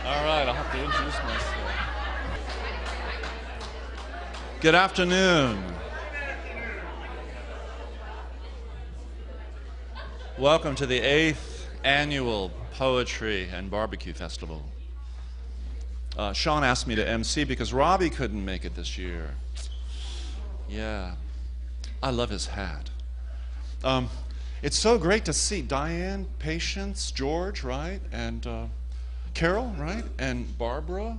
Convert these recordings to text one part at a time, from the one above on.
All right, I'll have to introduce myself. Good afternoon. Welcome to the 8th Annual Poetry and Barbecue Festival. Sean asked me to MC because Robbie couldn't make it this year. Yeah, I love his hat. It's so great to see Diane, Patience, George, right? And Carol, right? And Barbara.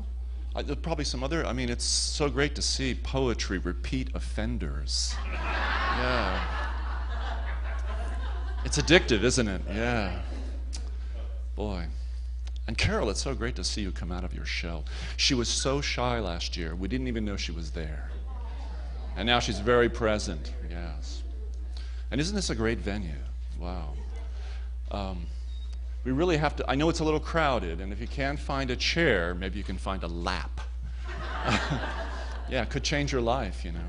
There's probably some other, it's so great to see poetry repeat offenders. Yeah. It's addictive, isn't it? Yeah. Boy. And Carol, it's so great to see you come out of your shell. She was so shy last year, we didn't even know she was there. And now she's very present, yes. And isn't this a great venue? Wow. We really have to, I know it's a little crowded, and if you can't find a chair, maybe you can find a lap. Yeah, it could change your life, you know.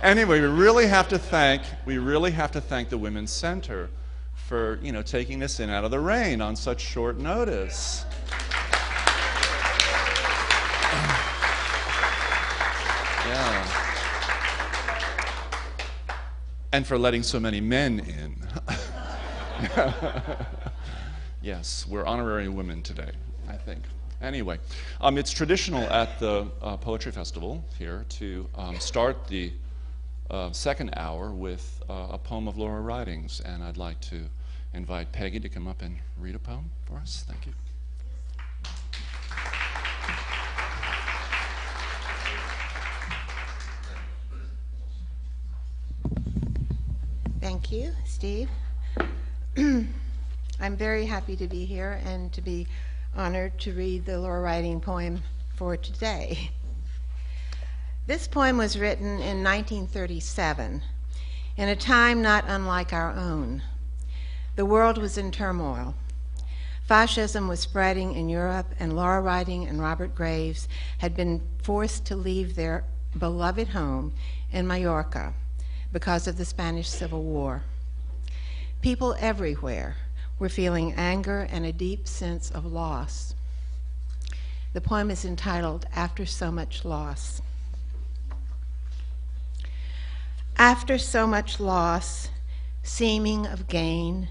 Anyway, we really have to thank the Women's Center for, taking us in out of the rain on such short notice. Yeah. And for letting so many men in. Yes, we're honorary women today, I think. Anyway, it's traditional at the Poetry Festival here to start the second hour with a poem of Laura Riding's, and I'd like to invite Peggy to come up and read a poem for us. Thank you. Thank you, Steve. I'm very happy to be here and to be honored to read the Laura Riding poem for today. This poem was written in 1937, in a time not unlike our own. The world was in turmoil. Fascism was spreading in Europe, and Laura Riding and Robert Graves had been forced to leave their beloved home in Mallorca because of the Spanish Civil War. People everywhere were feeling anger and a deep sense of loss. The poem is entitled, After So Much Loss. After so much loss, seeming of gain,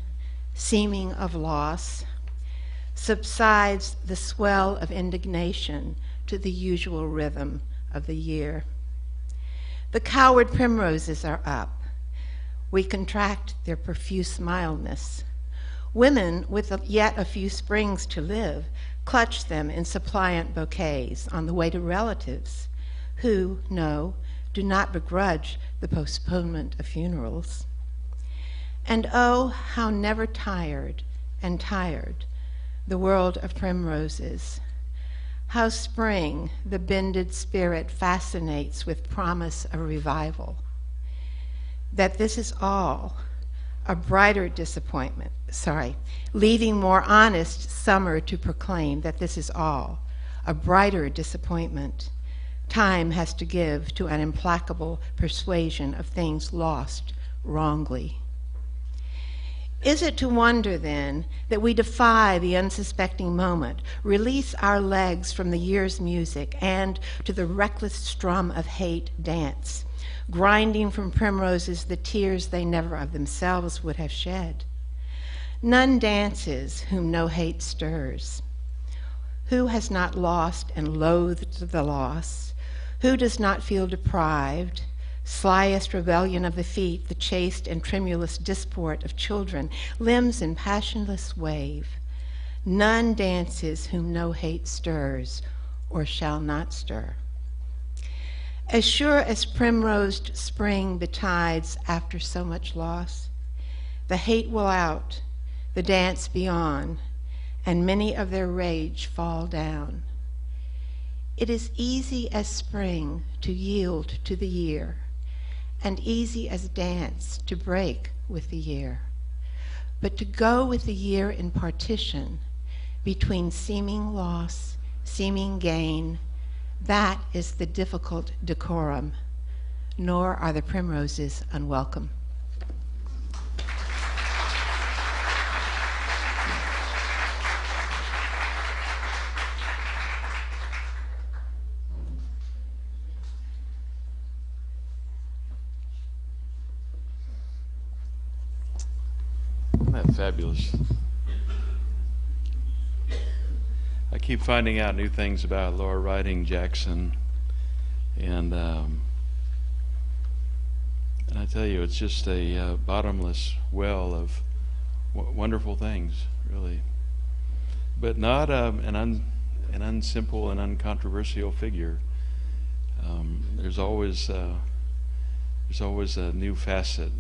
seeming of loss, subsides the swell of indignation to the usual rhythm of the year. The coward primroses are up. We contract their profuse mildness. Women with yet a few springs to live clutch them in suppliant bouquets on the way to relatives who, no, do not begrudge the postponement of funerals. And oh, how never tired and tired the world of primroses. How spring, the bended spirit, fascinates with promise of revival. That this is all a brighter disappointment, leaving more honest summer to proclaim that this is all a brighter disappointment time has to give to an implacable persuasion of things lost wrongly. Is it to wonder, then, that we defy the unsuspecting moment, release our legs from the year's music, and to the reckless strum of hate dance, grinding from primroses the tears they never of themselves would have shed? None dances whom no hate stirs. Who has not lost and loathed the loss? Who does not feel deprived? Slyest rebellion of the feet, the chaste and tremulous disport of children, limbs in passionless wave. None dances whom no hate stirs, or shall not stir. As sure as primrosed spring betides after so much loss, the hate will out, the dance be on, and many of their rage fall down. It is easy as spring to yield to the year, and easy as dance to break with the year. But to go with the year in partition between seeming loss, seeming gain, that is the difficult decorum, nor are the primroses unwelcome. that fabulous? I keep finding out new things about Laura Riding Jackson, and I tell you, it's just a bottomless well of wonderful things, really. But not an unsimple and uncontroversial figure. There's always a new facet.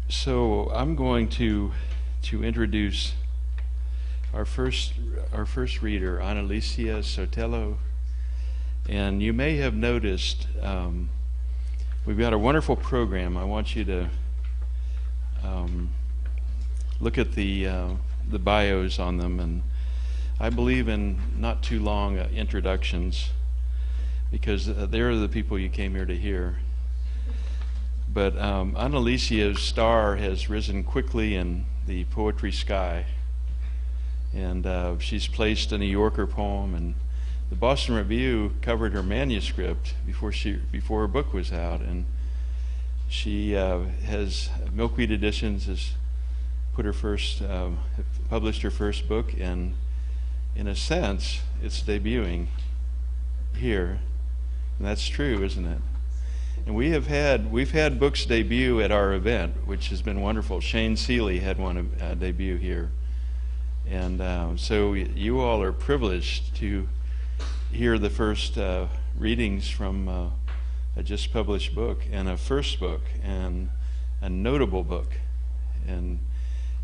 So I'm going to introduce our first reader, Analicia Sotelo, and you may have noticed we've got a wonderful program. I want you to look at the bios on them, and I believe in not too long introductions, because they're the people you came here to hear. But Analicia's star has risen quickly in the poetry sky, and she's placed a New Yorker poem, and the Boston Review covered her manuscript before her book was out, and she has Milkweed Editions has published her first book, and in a sense it's debuting here, and that's true, isn't it? And we've had books debut at our event, which has been wonderful. Shane Seeley had one debut here, and so you all are privileged to hear the first readings from a just published book, and a first book, and a notable book, and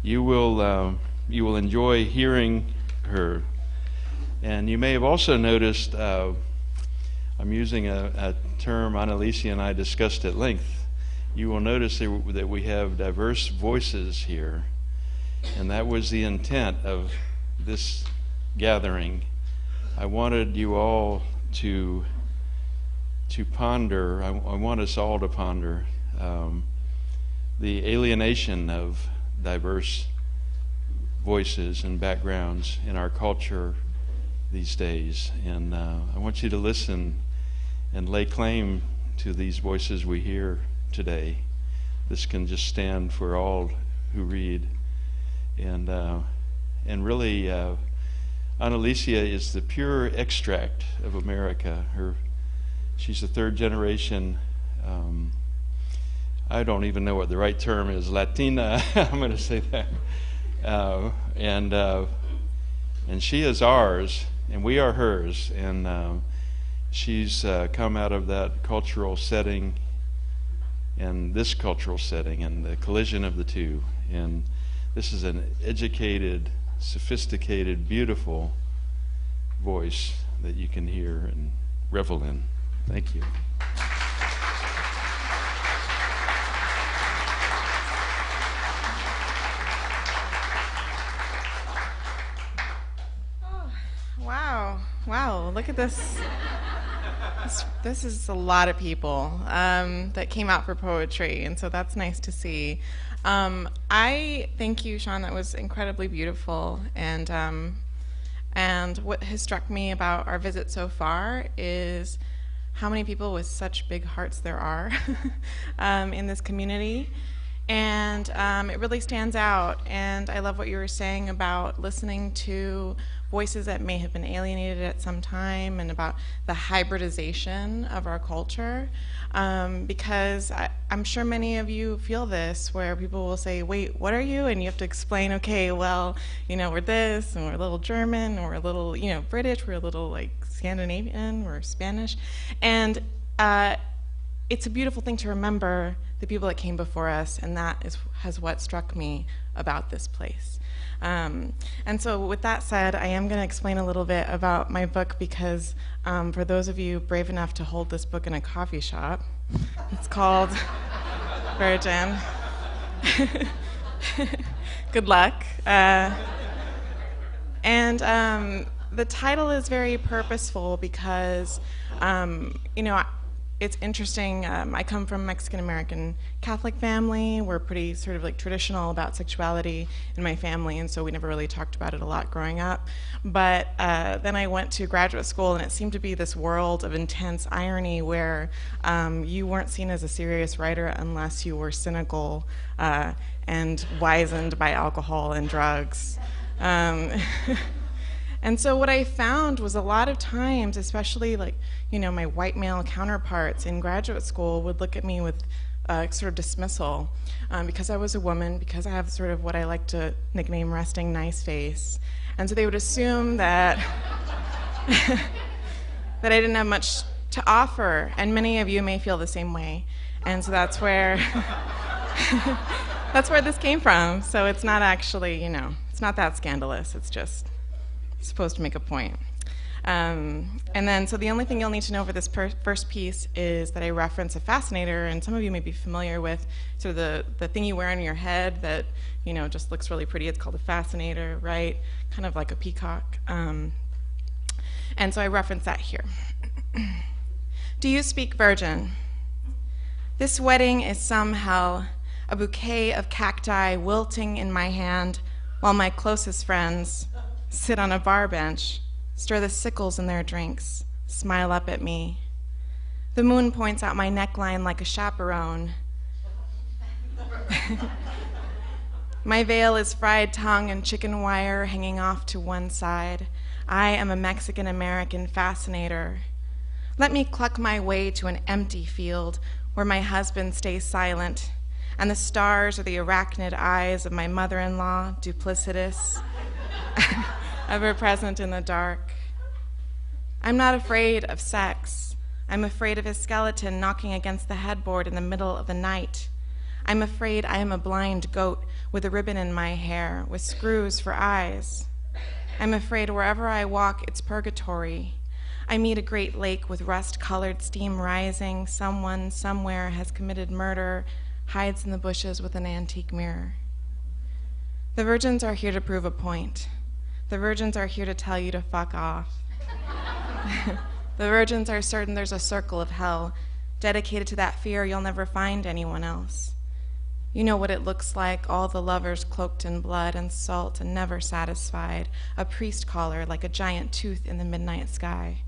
you will enjoy hearing her. And you may have also noticed I'm using a term Analicia and I discussed at length. You will notice that we have diverse voices here, and that was the intent of this gathering. I wanted you all to ponder, I want us all to ponder the alienation of diverse voices and backgrounds in our culture these days. And I want you to listen and lay claim to these voices we hear today. This can just stand for all who read. And really, Analicia is the pure extract of America. She's the third generation, I don't even know what the right term is, Latina, I'm going to say that. And she is ours, and we are hers, and she's come out of that cultural setting and this cultural setting and the collision of the two. And this is an educated, sophisticated, beautiful voice that you can hear and revel in. Thank you. Oh, wow, look at this. This is a lot of people that came out for poetry, and so that's nice to see. I thank you, Sean. That was incredibly beautiful, and what has struck me about our visit so far is how many people with such big hearts there are in this community, and it really stands out. And I love what you were saying about listening to voices that may have been alienated at some time, and about the hybridization of our culture, because I'm sure many of you feel this, where people will say, wait, what are you? And you have to explain, okay, well, we're this, and we're a little German, or we're a little, British, we're a little like Scandinavian, we're Spanish. And it's a beautiful thing to remember the people that came before us, and that has what struck me about this place. And so with that said, I am going to explain a little bit about my book, because for those of you brave enough to hold this book in a coffee shop, it's called Virgin. Good luck. And the title is very purposeful because, it's interesting. I come from a Mexican-American Catholic family. We're pretty sort of like traditional about sexuality in my family, and so we never really talked about it a lot growing up. But then I went to graduate school, and it seemed to be this world of intense irony where you weren't seen as a serious writer unless you were cynical and wizened by alcohol and drugs. And so what I found was a lot of times, especially like, my white male counterparts in graduate school would look at me with sort of dismissal because I was a woman, because I have sort of what I like to nickname resting nice face. And so they would assume that that I didn't have much to offer, and many of you may feel the same way. And so that's where that's where this came from. So it's not actually, it's not that scandalous. It's just supposed to make a point. And then, so the only thing you'll need to know for this first piece is that I reference a fascinator, and some of you may be familiar with sort of the thing you wear on your head that, just looks really pretty. It's called a fascinator, right? Kind of like a peacock. And so I reference that here. Do you speak virgin? This wedding is some hell, a bouquet of cacti wilting in my hand, while my closest friends sit on a bar bench, stir the sickles in their drinks, smile up at me. The moon points out my neckline like a chaperone. My veil is fried tongue and chicken wire hanging off to one side. I am a Mexican-American fascinator. Let me cluck my way to an empty field where my husband stays silent, and the stars are the arachnid eyes of my mother-in-law, duplicitous, ever present in the dark. I'm not afraid of sex. I'm afraid of his skeleton knocking against the headboard in the middle of the night. I'm afraid I am a blind goat with a ribbon in my hair, with screws for eyes. I'm afraid wherever I walk, it's purgatory. I meet a great lake with rust-colored steam rising. Someone somewhere has committed murder, hides in the bushes with an antique mirror. The virgins are here to prove a point. The virgins are here to tell you to fuck off. The virgins are certain there's a circle of hell dedicated to that fear you'll never find anyone else. You know what it looks like, all the lovers cloaked in blood and salt and never satisfied, a priest collar like a giant tooth in the midnight sky.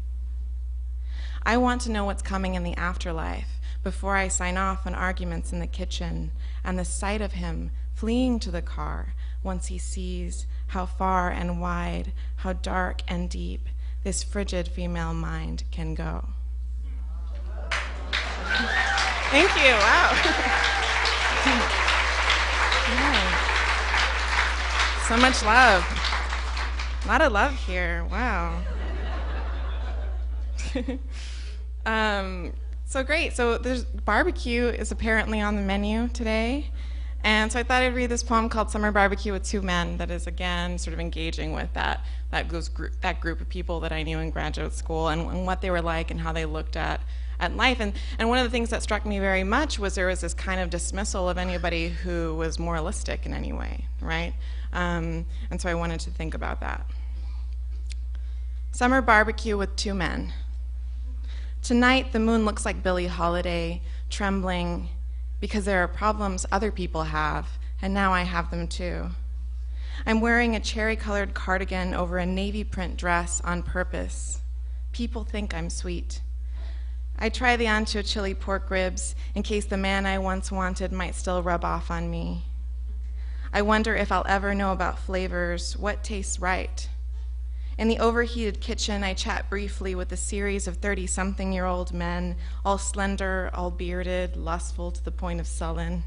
I want to know what's coming in the afterlife before I sign off on arguments in the kitchen and the sight of him fleeing to the car once he sees how far and wide, how dark and deep this frigid female mind can go. Thank you. Wow. Yeah. So much love. A lot of love here. Wow. So great. So there's barbecue is apparently on the menu today. And so I thought I'd read this poem called Summer Barbecue with Two Men that is, again, sort of engaging with that group of people that I knew in graduate school and what they were like and how they looked at life. And one of the things that struck me very much was there was this kind of dismissal of anybody who was moralistic in any way, right? And so I wanted to think about that. Summer Barbecue with Two Men. Tonight, the moon looks like Billie Holiday, trembling, because there are problems other people have, and now I have them too. I'm wearing a cherry-colored cardigan over a navy print dress on purpose. People think I'm sweet. I try the ancho chili pork ribs in case the man I once wanted might still rub off on me. I wonder if I'll ever know about flavors, what tastes right. In the overheated kitchen, I chat briefly with a series of 30-something-year-old men, all slender, all bearded, lustful to the point of sullen.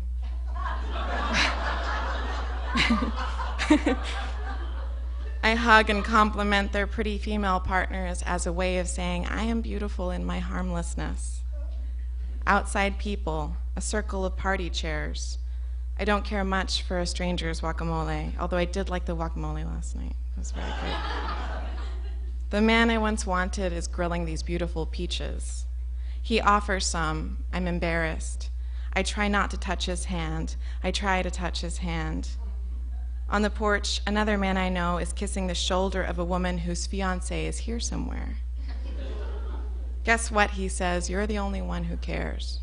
I hug and compliment their pretty female partners as a way of saying, I am beautiful in my harmlessness. Outside people, a circle of party chairs. I don't care much for a stranger's guacamole, although I did like the guacamole last night. It was very good. The man I once wanted is grilling these beautiful peaches. He offers some. I'm embarrassed. I try not to touch his hand. I try to touch his hand. On the porch, another man I know is kissing the shoulder of a woman whose fiancé is here somewhere. Guess what, he says, you're the only one who cares.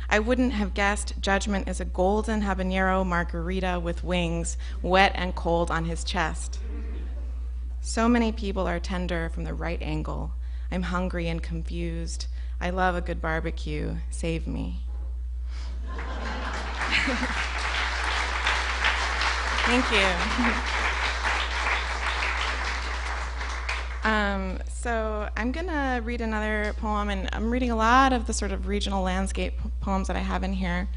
I wouldn't have guessed judgment is a golden habanero margarita with wings, wet and cold on his chest. So many people are tender from the right angle. I'm hungry and confused. I love a good barbecue. Save me. Thank you. So I'm going to read another poem, and I'm reading a lot of the sort of regional landscape poems that I have in here.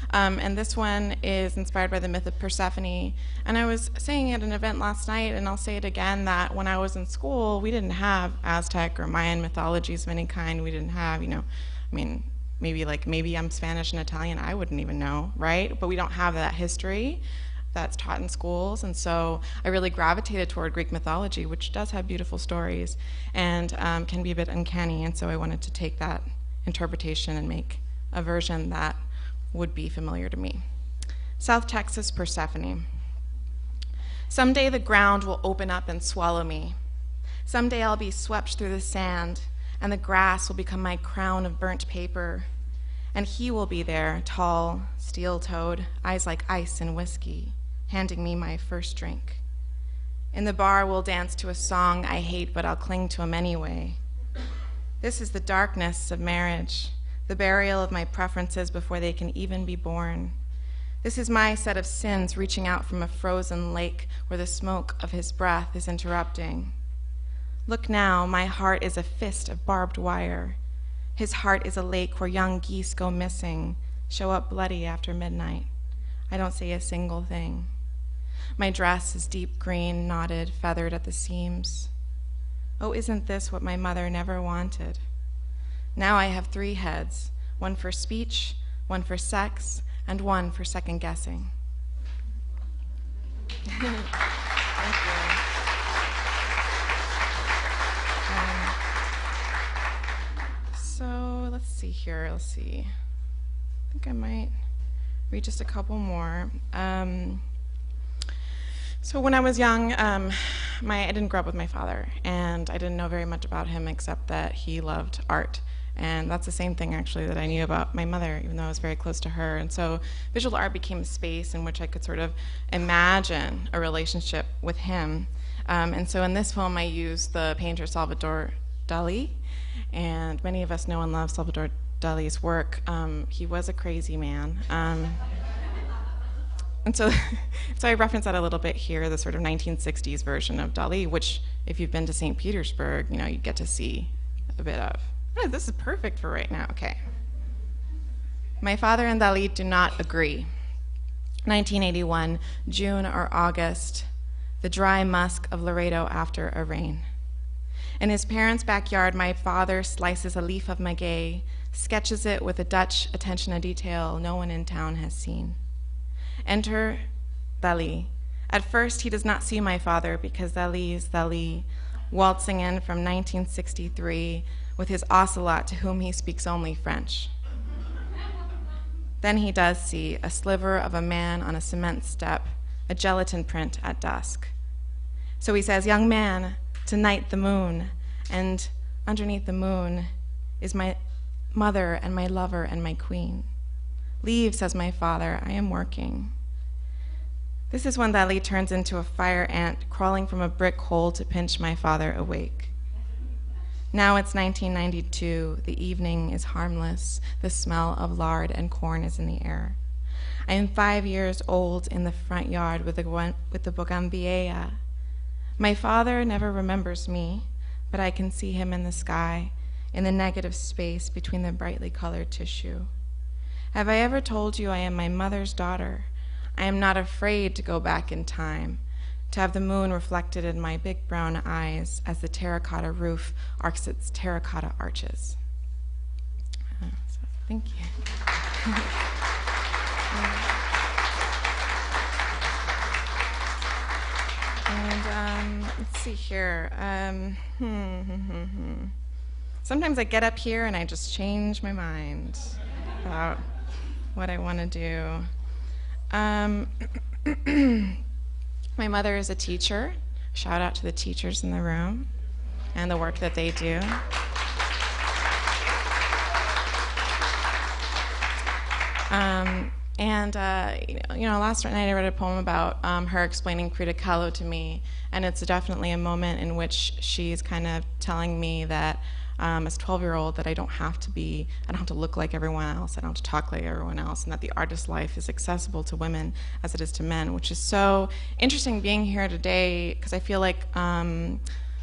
And this one is inspired by the myth of Persephone. And I was saying at an event last night, and I'll say it again, that when I was in school, we didn't have Aztec or Mayan mythologies of any kind. We didn't have, maybe I'm Spanish and Italian, I wouldn't even know, right? But we don't have that history that's taught in schools, and so I really gravitated toward Greek mythology, which does have beautiful stories and can be a bit uncanny, and so I wanted to take that interpretation and make a version that would be familiar to me. South Texas, Persephone. Someday the ground will open up and swallow me. Someday I'll be swept through the sand, and the grass will become my crown of burnt paper, and he will be there, tall, steel-toed, eyes like ice and whiskey, handing me my first drink. In the bar, we'll dance to a song I hate, but I'll cling to him anyway. This is the darkness of marriage, the burial of my preferences before they can even be born. This is my set of sins reaching out from a frozen lake where the smoke of his breath is interrupting. Look now, my heart is a fist of barbed wire. His heart is a lake where young geese go missing, show up bloody after midnight. I don't say a single thing. My dress is deep green, knotted, feathered at the seams. Oh, isn't this what my mother never wanted? Now I have 3 heads, one for speech, one for sex, and one for second guessing. Thank you. So let's see here, I think I might read just a couple more. So when I was young, I didn't grow up with my father, and I didn't know very much about him except that he loved art. And that's the same thing, actually, that I knew about my mother, even though I was very close to her. And so visual art became a space in which I could sort of imagine a relationship with him. And so in this poem, I used the painter Salvador Dali. And many of us know and love Salvador Dali's work. He was a crazy man. And so I reference that a little bit here, the sort of 1960s version of Dali, which, if you've been to St. Petersburg, you get to see a bit of. Oh, this is perfect for right now. Okay. My father and Dali do not agree. 1981, June or August, the dry musk of Laredo after a rain. In his parents' backyard, my father slices a leaf of maguey, sketches it with a Dutch attention to detail no one in town has seen. Enter Dali. At first, he does not see my father because Dali is Dali, waltzing in from 1963 with his ocelot to whom he speaks only French. Then he does see a sliver of a man on a cement step, a gelatin print at dusk. So he says, "Young man, tonight the moon," and underneath the moon is my mother and my lover and my queen. "Leave," says my father, "I am working." This is when Dali turns into a fire ant crawling from a brick hole to pinch my father awake. Now it's 1992. The evening is harmless. The smell of lard and corn is in the air. I am 5 years old in the front yard with the bougainvillea. My father never remembers me, but I can see him in the sky, in the negative space between the brightly colored tissue. Have I ever told you I am my mother's daughter? I am not afraid to go back in time, to have the moon reflected in my big brown eyes as the terracotta roof arcs its terracotta arches. So, thank you. And let's see here. Sometimes I get up here and I just change my mind about what I want to do. My mother is a teacher. Shout out to the teachers in the room and the work that they do. Last night I read a poem about her explaining Frida Kahlo to me, and it's definitely a moment in which she's kind of telling me that as a 12-year-old that I don't have to look like everyone else, I don't have to talk like everyone else, and that the artist's life is accessible to women as it is to men, which is so interesting being here today, because I feel like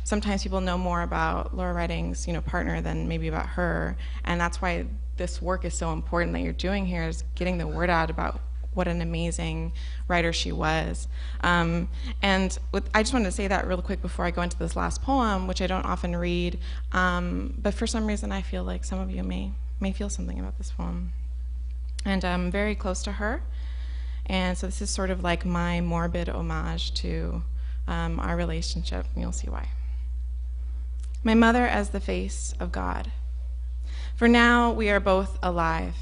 sometimes people know more about Laura Redding's partner than maybe about her, and that's why this work is so important that you're doing here, is getting the word out about what an amazing writer she was. I just wanted to say that real quick before I go into this last poem, which I don't often read, but for some reason I feel like some of you may feel something about this poem. And I'm very close to her, and so this is sort of like my morbid homage to our relationship, and you'll see why. My mother as the face of God. For now, we are both alive.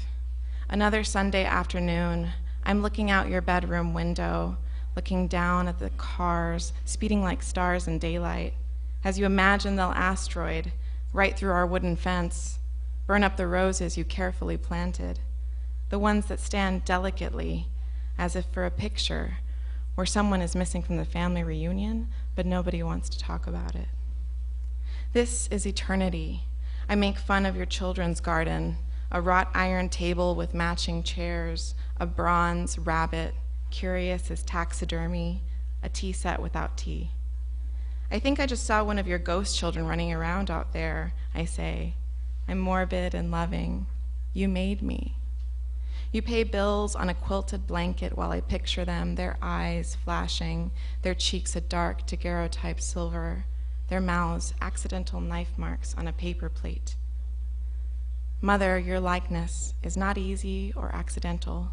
Another Sunday afternoon, I'm looking out your bedroom window, looking down at the cars, speeding like stars in daylight, as you imagine they'll asteroid right through our wooden fence, burn up the roses you carefully planted, the ones that stand delicately, as if for a picture, where someone is missing from the family reunion, but nobody wants to talk about it. This is eternity. I make fun of your children's garden, a wrought iron table with matching chairs, a bronze rabbit, curious as taxidermy, a tea set without tea. I think I just saw one of your ghost children running around out there, I say. I'm morbid and loving. You made me. You pay bills on a quilted blanket while I picture them, their eyes flashing, their cheeks a dark daguerreotype silver, their mouths accidental knife marks on a paper plate. Mother, your likeness is not easy or accidental.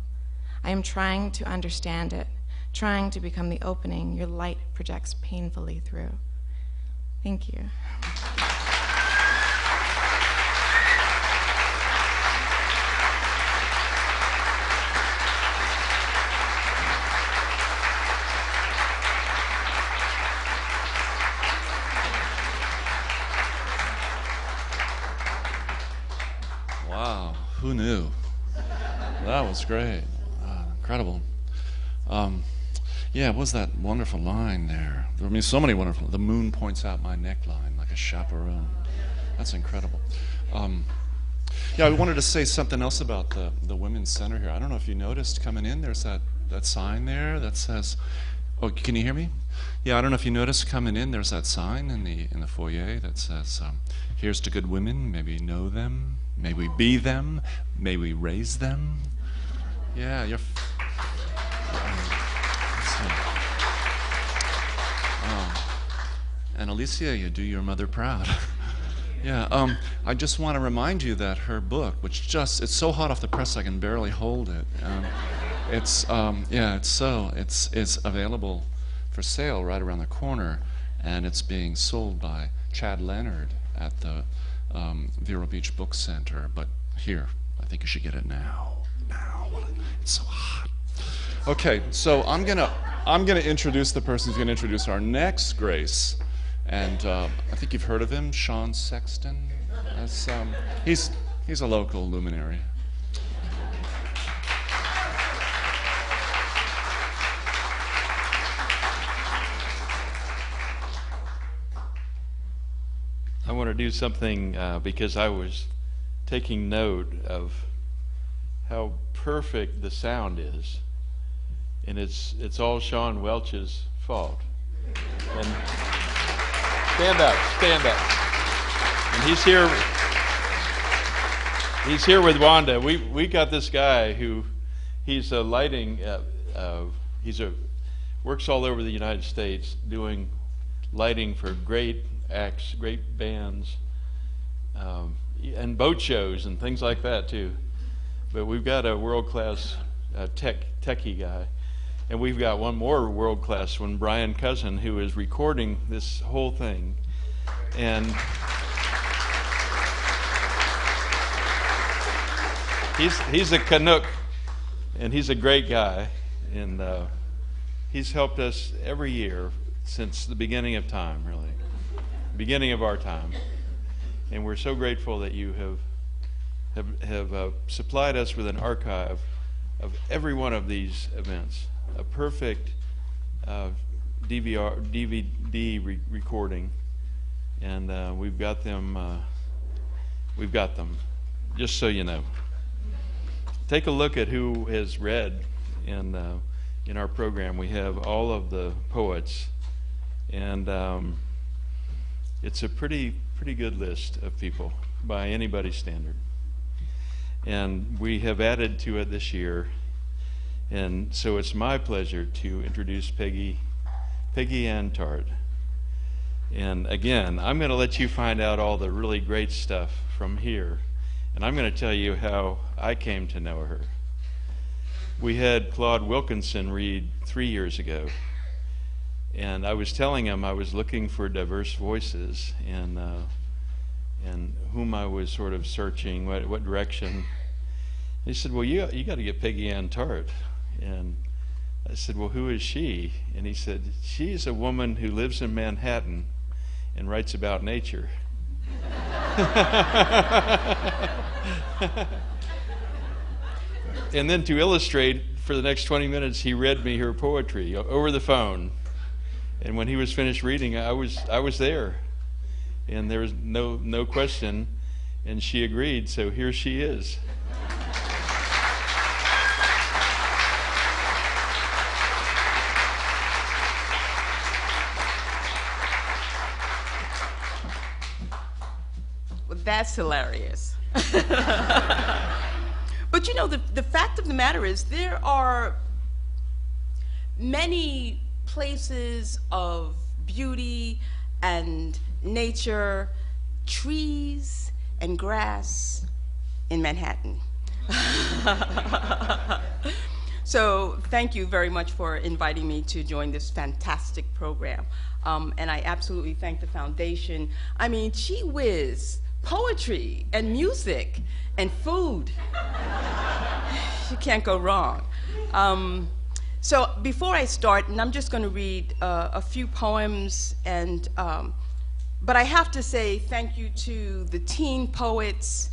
I am trying to understand it, trying to become the opening your light projects painfully through. Thank you. Wow, who knew? That was great. Incredible. Yeah, what was that wonderful line there? I mean, so many wonderful. The moon points out my neckline like a chaperone. That's incredible. Yeah, I wanted to say something else about the Women's Center here. I don't know if you noticed coming in, there's that sign there that says, oh, can you hear me? Yeah, I don't know if you noticed coming in, there's that sign in the foyer that says, here's to good women, may we know them, may we be them, may we raise them. Yeah, you're... Analicia, you do your mother proud. Yeah, I just want to remind you that her book, which it's so hot off the press I can barely hold it. It's available for sale right around the corner, and it's being sold by Chad Leonard at the Vero Beach Book Center. But here, I think you should get it now. It's so hot. Okay, so I'm gonna introduce the person who's gonna introduce our next Grace, and I think you've heard of him, Sean Sexton. He's a local luminary. I want to do something because I was taking note of how perfect the sound is, and it's all Sean Welch's fault. And stand up. And he's here with Wanda. We got this guy who he's a lighting works all over the United States doing lighting for great acts, great bands, and boat shows and things like that too. But we've got a world-class techie guy, and we've got one more world-class one, Brian Cousin, who is recording this whole thing. And he's a Canuck, and he's a great guy, and he's helped us every year since the beginning of time, really, beginning of our time. And we're so grateful that you have supplied us with an archive of every one of these events. A perfect DVD recording, and we've got them. Just so you know. Take a look at who has read in our program. We have all of the poets, and it's a pretty good list of people by anybody's standard. And we have added to it this year, and so it's my pleasure to introduce Peggy and Tartt. And again, I'm going to let you find out all the really great stuff from here, and I'm going to tell you how I came to know her. We had Claude Wilkinson read 3 years ago, and I was telling him I was looking for diverse voices, and whom I was sort of searching, what direction. He said, well, you got to get Peggy Ann Tartt. And I said, well, who is she? And he said, she's a woman who lives in Manhattan and writes about nature. And then to illustrate, for the next 20 minutes, he read me her poetry over the phone. And when he was finished reading, I was there. And there was no question, and she agreed, so here she is. Well, that's hilarious. But you know, the fact of the matter is there are many places of beauty and nature, trees and grass in Manhattan. So thank you very much for inviting me to join this fantastic program. And I absolutely thank the foundation. I mean, gee whiz, poetry and music and food. You can't go wrong. So before I start, and I'm just going to read a few poems, and but I have to say thank you to the teen poets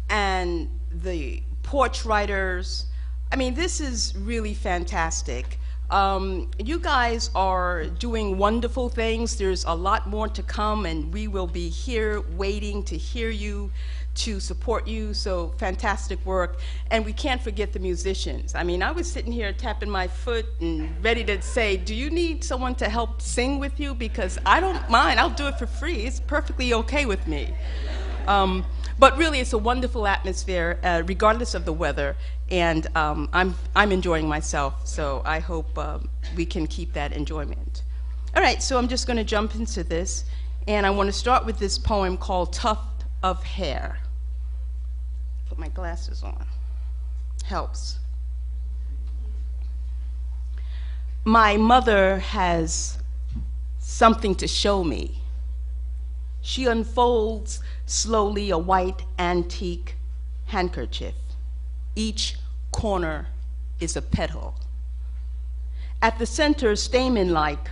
and the porch writers. I mean, this is really fantastic. You guys are doing wonderful things. There's a lot more to come, and we will be here waiting to hear you, to support you. So fantastic work. And we can't forget the musicians. I mean, I was sitting here tapping my foot and ready to say, do you need someone to help sing with you? Because I don't mind, I'll do it for free. It's perfectly okay with me. But really, it's a wonderful atmosphere, regardless of the weather, and I'm enjoying myself, so I hope we can keep that enjoyment. All right, so I'm just going to jump into this, and I want to start with this poem called Tuft of Hair. Put my glasses on. Helps. My mother has something to show me. She unfolds slowly a white antique handkerchief. Each corner is a petal. At the center, stamen-like,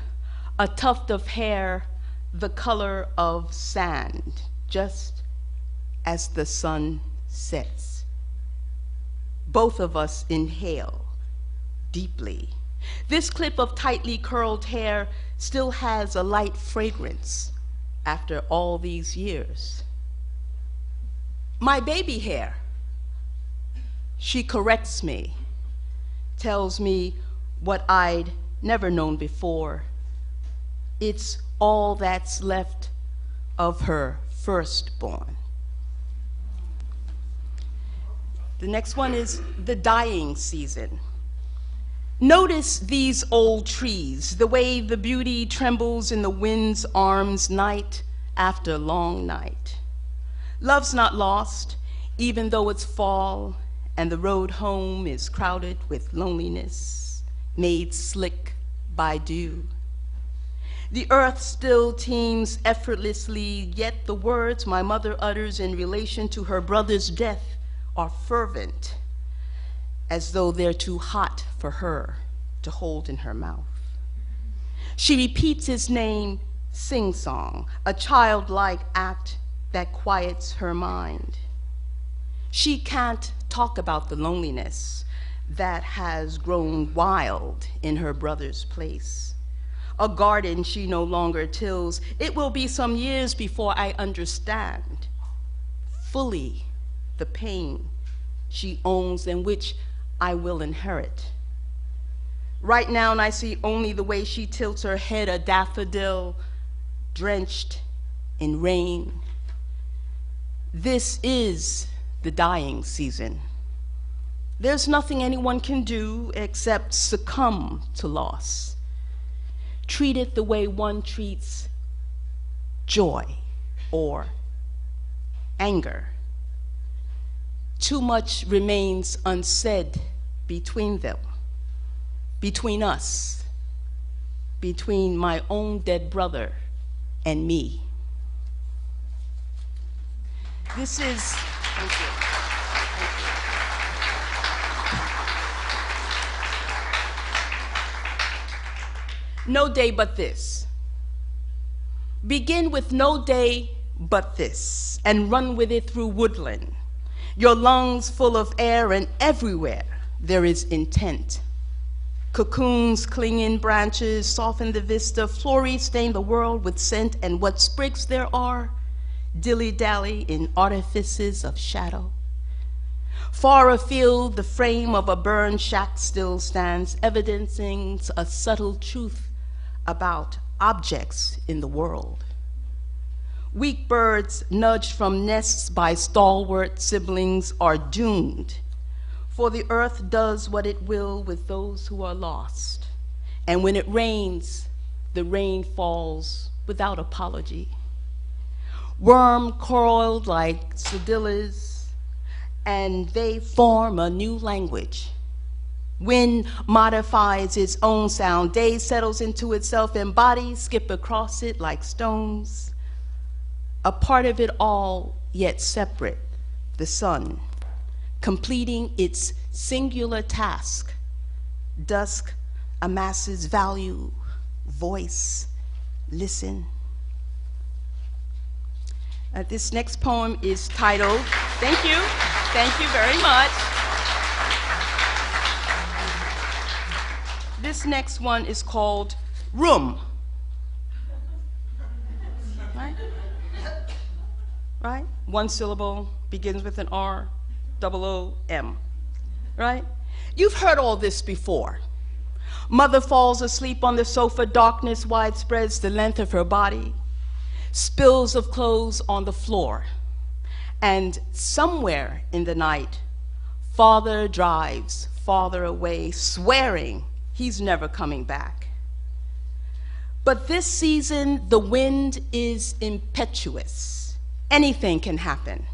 a tuft of hair the color of sand, just as the sun sets. Both of us inhale deeply. This clip of tightly curled hair still has a light fragrance after all these years. My baby hair. She corrects me, tells me what I'd never known before. It's all that's left of her firstborn. The next one is the dying season. Notice these old trees, the way the beauty trembles in the wind's arms night after long night. Love's not lost, even though it's fall and the road home is crowded with loneliness, made slick by dew. The earth still teems effortlessly, yet the words my mother utters in relation to her brother's death are fervent, as though they're too hot for her to hold in her mouth. She repeats his name, sing-song, a childlike act that quiets her mind. She can't talk about the loneliness that has grown wild in her brother's place. A garden she no longer tills. It will be some years before I understand fully the pain she owns and which I will inherit. Right now, I see only the way she tilts her head, a daffodil drenched in rain. This is the dying season. There's nothing anyone can do except succumb to loss. Treat it the way one treats joy or anger. Too much remains unsaid between them, between us, between my own dead brother and me. This is, thank you. No day but this. Begin with no day but this, and run with it through woodland. Your lungs full of air, and everywhere there is intent. Cocoons cling in branches, soften the vista, florets stain the world with scent, and what sprigs there are, dilly-dally in artifices of shadow. Far afield, the frame of a burned shack still stands, evidencing a subtle truth about objects in the world. Weak birds nudged from nests by stalwart siblings are doomed, for the earth does what it will with those who are lost. And when it rains, the rain falls without apology. Worm coiled like cedillas, and they form a new language. Wind modifies its own sound. Day settles into itself, and bodies skip across it like stones. A part of it all, yet separate, the sun, completing its singular task. Dusk amasses value, voice, listen. This next poem is titled, thank you very much. This next one is called Room. Right? One syllable, begins with an R, double O, M, right? You've heard all this before. Mother falls asleep on the sofa, darkness widespreads the length of her body, spills of clothes on the floor, and somewhere in the night, father drives farther away, swearing he's never coming back. But this season, the wind is impetuous. Anything can happen.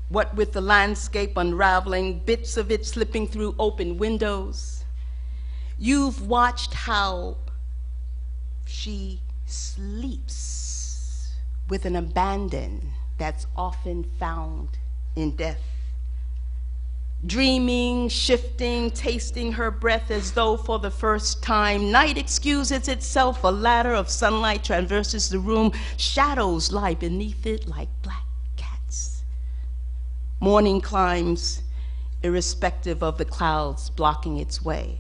What with the landscape unraveling, bits of it slipping through open windows. You've watched how she sleeps with an abandon that's often found in death. Dreaming, shifting, tasting her breath as though for the first time. Night excuses itself, a ladder of sunlight traverses the room. Shadows lie beneath it like black cats. Morning climbs, irrespective of the clouds blocking its way.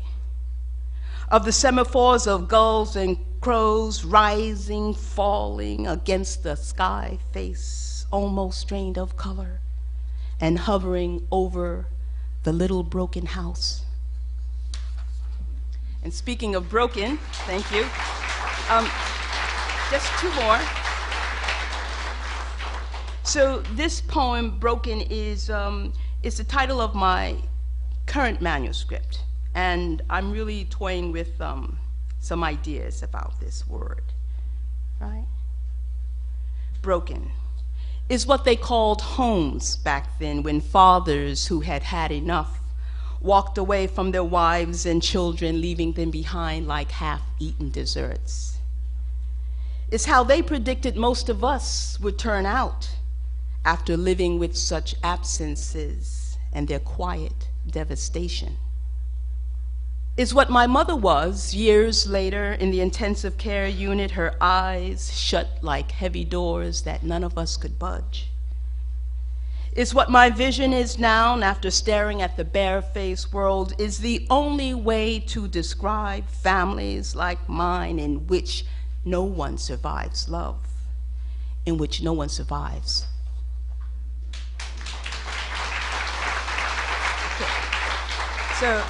Of the semaphores of gulls and crows rising, falling against the sky face, almost drained of color, and hovering over the little broken house. And speaking of broken, thank you. Just two more. So this poem, Broken, is the title of my current manuscript. And I'm really toying with some ideas about this word, right? Broken is what they called homes back then, when fathers who had had enough walked away from their wives and children, leaving them behind like half-eaten desserts. It's how they predicted most of us would turn out after living with such absences and their quiet devastation. It's what my mother was years later in the intensive care unit, her eyes shut like heavy doors that none of us could budge. is what my vision is now, and after staring at the barefaced world, is the only way to describe families like mine in which no one survives love, in which no one survives. So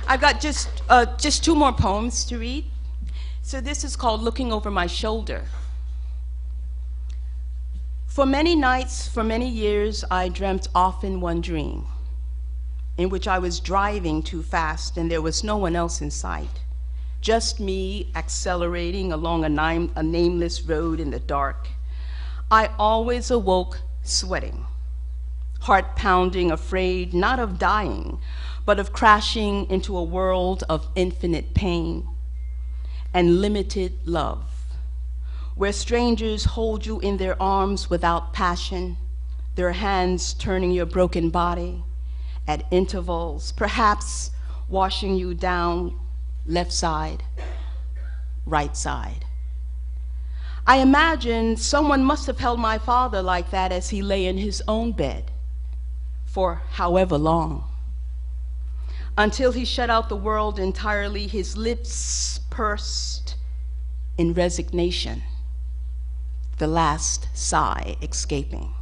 I've got just two more poems to read. So this is called Looking Over My Shoulder. For many nights, for many years, I dreamt often one dream in which I was driving too fast and there was no one else in sight, just me accelerating along a nameless road in the dark. I always awoke sweating, heart pounding, afraid not of dying, but of crashing into a world of infinite pain and limited love, where strangers hold you in their arms without passion, their hands turning your broken body at intervals, perhaps washing you down left side, right side. I imagine someone must have held my father like that as he lay in his own bed for however long, until he shut out the world entirely, his lips pursed in resignation, the last sigh escaping.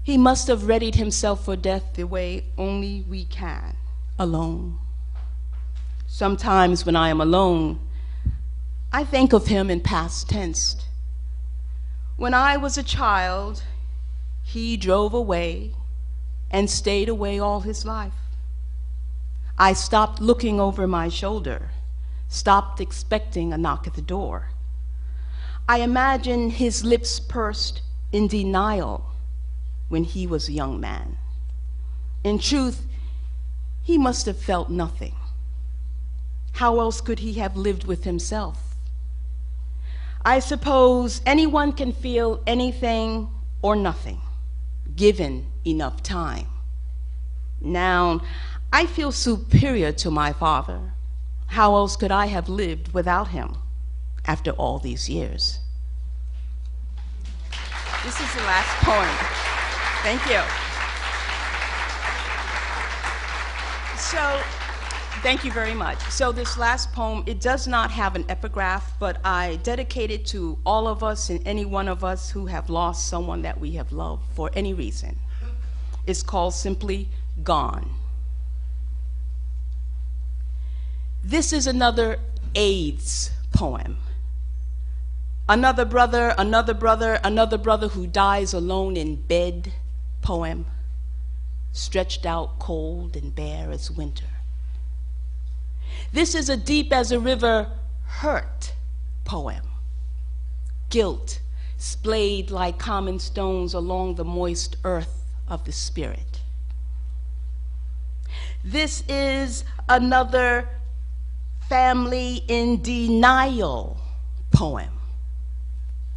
He must have readied himself for death the way only we can, alone. Sometimes when I am alone, I think of him in past tense. When I was a child, he drove away and stayed away all his life. I stopped looking over my shoulder, stopped expecting a knock at the door. I imagine his lips pursed in denial when he was a young man. In truth, he must have felt nothing. How else could he have lived with himself? I suppose anyone can feel anything or nothing, given enough time. Now, I feel superior to my father. How else could I have lived without him after all these years? This is the last poem. Thank you. So, thank you very much. So this last poem, it does not have an epigraph, but I dedicate it to all of us and any one of us who have lost someone that we have loved for any reason. It's called simply Gone. This is another AIDS poem. Another brother, another brother, another brother who dies alone in bed poem, stretched out cold and bare as winter. This is a deep as a river hurt poem. Guilt splayed like common stones along the moist earth of the spirit. This is another family in denial poem.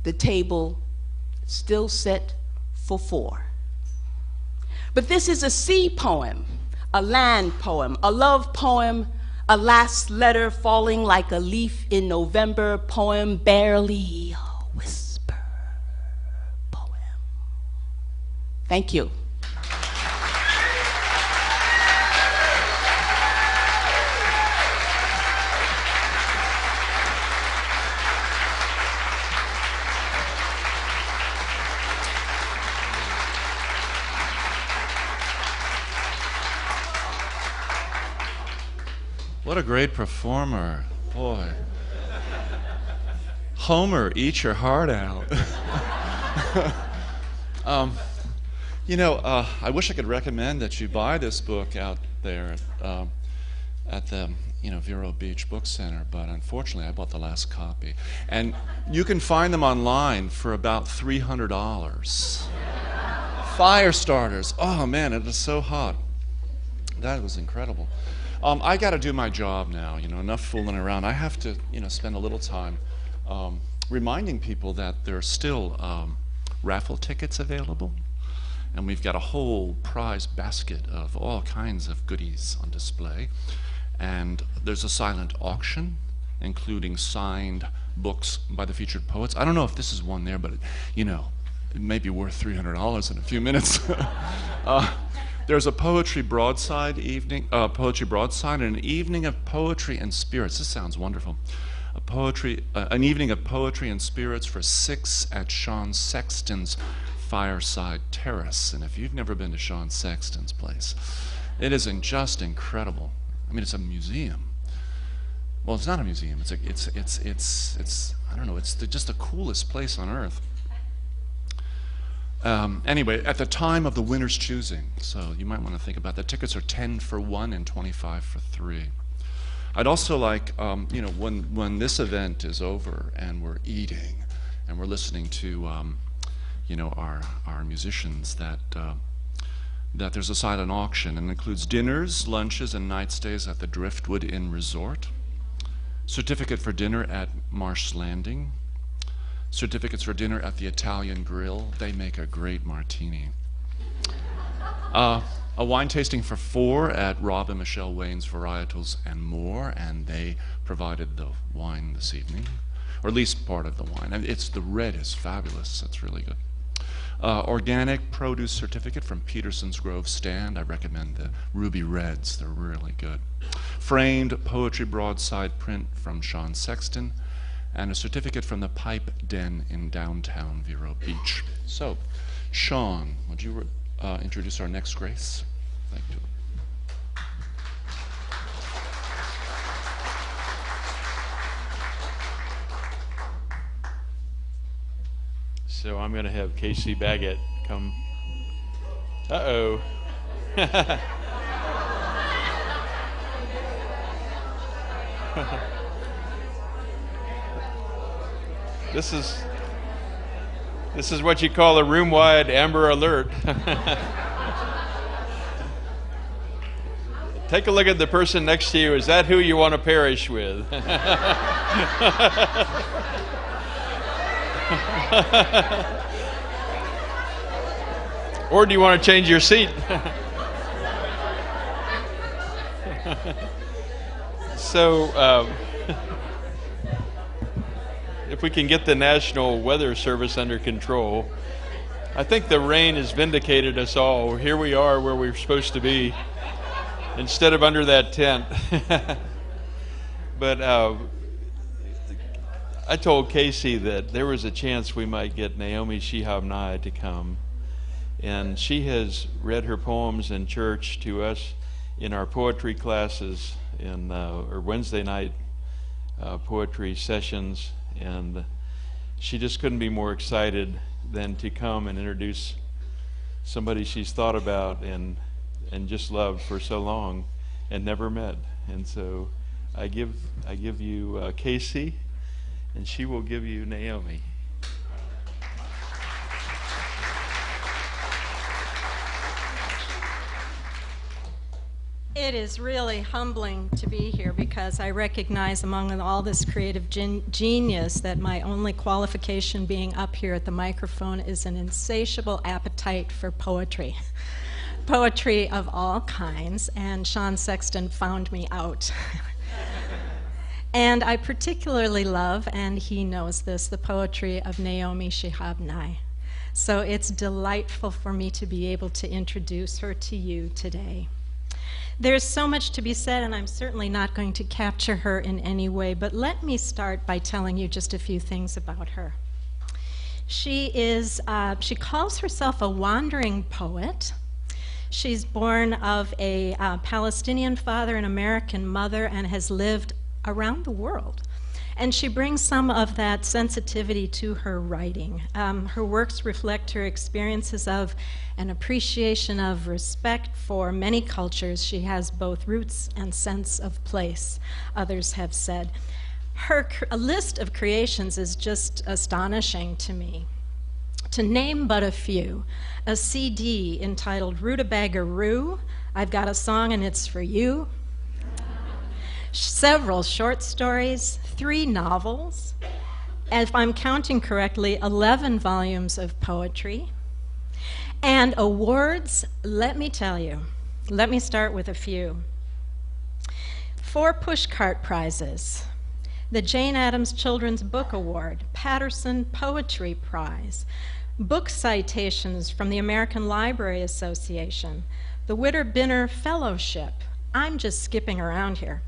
The table still set for four. But this is a sea poem, a land poem, a love poem, a last letter falling like a leaf in November poem, barely a whisper poem. Thank you. What a great performer, boy. Homer, eat your heart out. I wish I could recommend that you buy this book out there at the Vero Beach Book Center, but unfortunately I bought the last copy. And you can find them online for about $300. Fire starters. Oh man, it is so hot. That was incredible. I got to do my job now, enough fooling around. I have to, spend a little time reminding people that there are still raffle tickets available, and we've got a whole prize basket of all kinds of goodies on display. And there's a silent auction, including signed books by the featured poets. I don't know if this is one there, but, it may be worth $300 in a few minutes. There's a poetry broadside evening, and an evening of poetry and spirits. This sounds wonderful. An evening of poetry and spirits for 6 at Sean Sexton's Fireside Terrace. And if you've never been to Sean Sexton's place, it is just incredible. I mean, it's a museum. Well, it's not a museum. It's I don't know. It's just the coolest place on earth. Anyway, at the time of the winner's choosing, so you might want to think about that. Tickets are 10 for 1 and 25 for 3. I'd also like, when this event is over and we're eating and we're listening to, our musicians, that there's a silent auction, and it includes dinners, lunches, and night stays at the Driftwood Inn Resort, certificate for dinner at Marsh Landing, certificates for dinner at the Italian Grill. They make a great martini. A wine tasting for 4 at Rob and Michelle Wayne's Varietals and More, and they provided the wine this evening, or at least part of the wine. And the red is fabulous. It's really good. Organic produce certificate from Peterson's Grove Stand. I recommend the Ruby Reds. They're really good. Framed poetry broadside print from Sean Sexton, and a certificate from the Pipe Den in downtown Vero Beach. So, Sean, would you introduce our next grace? Thank you. So I'm going to have Casey Baggett come. Uh-oh. This is what you call a room-wide Amber Alert. Take a look at the person next to you. Is that who you want to parish with? Or do you want to change your seat? So, if we can get the National Weather Service under control, I think the rain has vindicated us all. Here we are where we're supposed to be, instead of under that tent. But I told Casey that there was a chance we might get Naomi Shihab Nye to come. And she has read her poems in church to us in our poetry classes, in or Wednesday night poetry sessions. And she just couldn't be more excited than to come and introduce somebody she's thought about and just loved for so long and never met. And so I give you Casey, and she will give you Naomi. It is really humbling to be here because I recognize among all this creative genius that my only qualification being up here at the microphone is an insatiable appetite for poetry. Poetry of all kinds, and Sean Sexton found me out. And I particularly love, and he knows this, the poetry of Naomi Shihab Nye. So it's delightful for me to be able to introduce her to you today. There's so much to be said, and I'm certainly not going to capture her in any way, but let me start by telling you just a few things about her. She calls herself a wandering poet. She's born of a Palestinian father and American mother and has lived around the world. And she brings some of that sensitivity to her writing. Her works reflect her experiences of an appreciation of respect for many cultures. She has both roots and sense of place, others have said. A list of creations is just astonishing to me. To name but a few, a CD entitled Rutabagaroo, I've Got a Song and It's For You, several short stories, 3 novels, and if I'm counting correctly, 11 volumes of poetry, and awards. Let me tell you, let me start with a few. 4 pushcart prizes, the Jane Addams Children's Book Award, Patterson Poetry Prize, book citations from the American Library Association, the Witter-Binner Fellowship. I'm just skipping around here.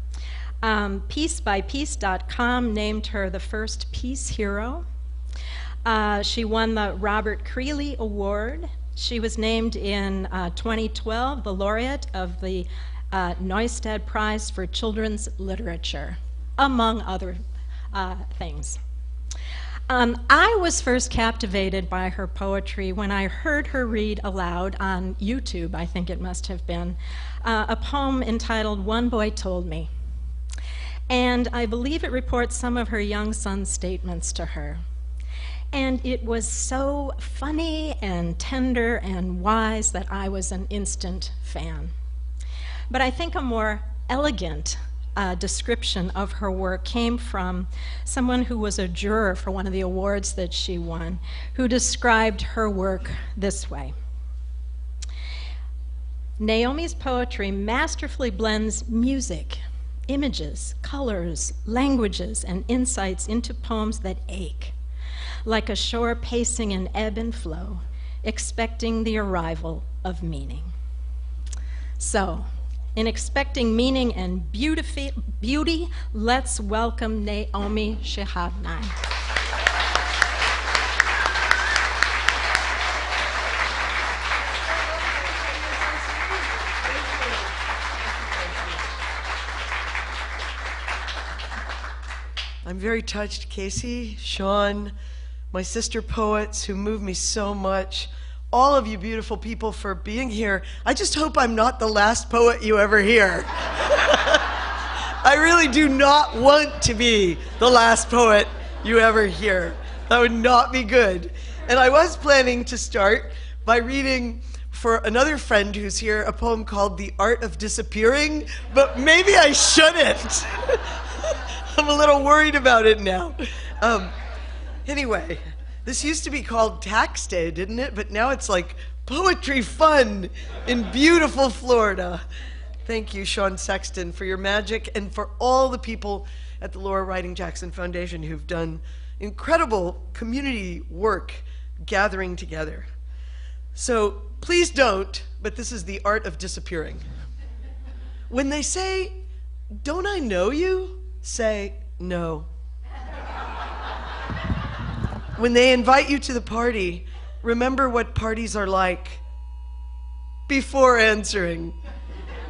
Piecebypiece.com named her the first peace hero. She won the Robert Creeley Award. She was named in 2012 the laureate of the Neustadt Prize for Children's Literature, among other things. I was first captivated by her poetry when I heard her read aloud on YouTube, I think it must have been, a poem entitled One Boy Told Me. And I believe it reports some of her young son's statements to her. And it was so funny and tender and wise that I was an instant fan. But I think a more elegant description of her work came from someone who was a juror for one of the awards that she won, who described her work this way. Naomi's poetry masterfully blends music, images, colors, languages, and insights into poems that ache, like a shore pacing in ebb and flow, expecting the arrival of meaning. So, in expecting meaning and beauty, let's welcome Naomi Shihab Nye. I'm very touched, Casey, Sean, my sister poets who move me so much, all of you beautiful people for being here. I just hope I'm not the last poet you ever hear. I really do not want to be the last poet you ever hear. That would not be good. And I was planning to start by reading for another friend who's here a poem called The Art of Disappearing, but maybe I shouldn't. I'm a little worried about it now. Anyway, this used to be called Tax Day, didn't it? But now it's like poetry fun in beautiful Florida. Thank you, Sean Sexton, for your magic and for all the people at the Laura Riding Jackson Foundation who've done incredible community work gathering together. So please don't, but this is The Art of Disappearing. When they say, "Don't I know you?" say, "No." When they invite you to the party, remember what parties are like before answering.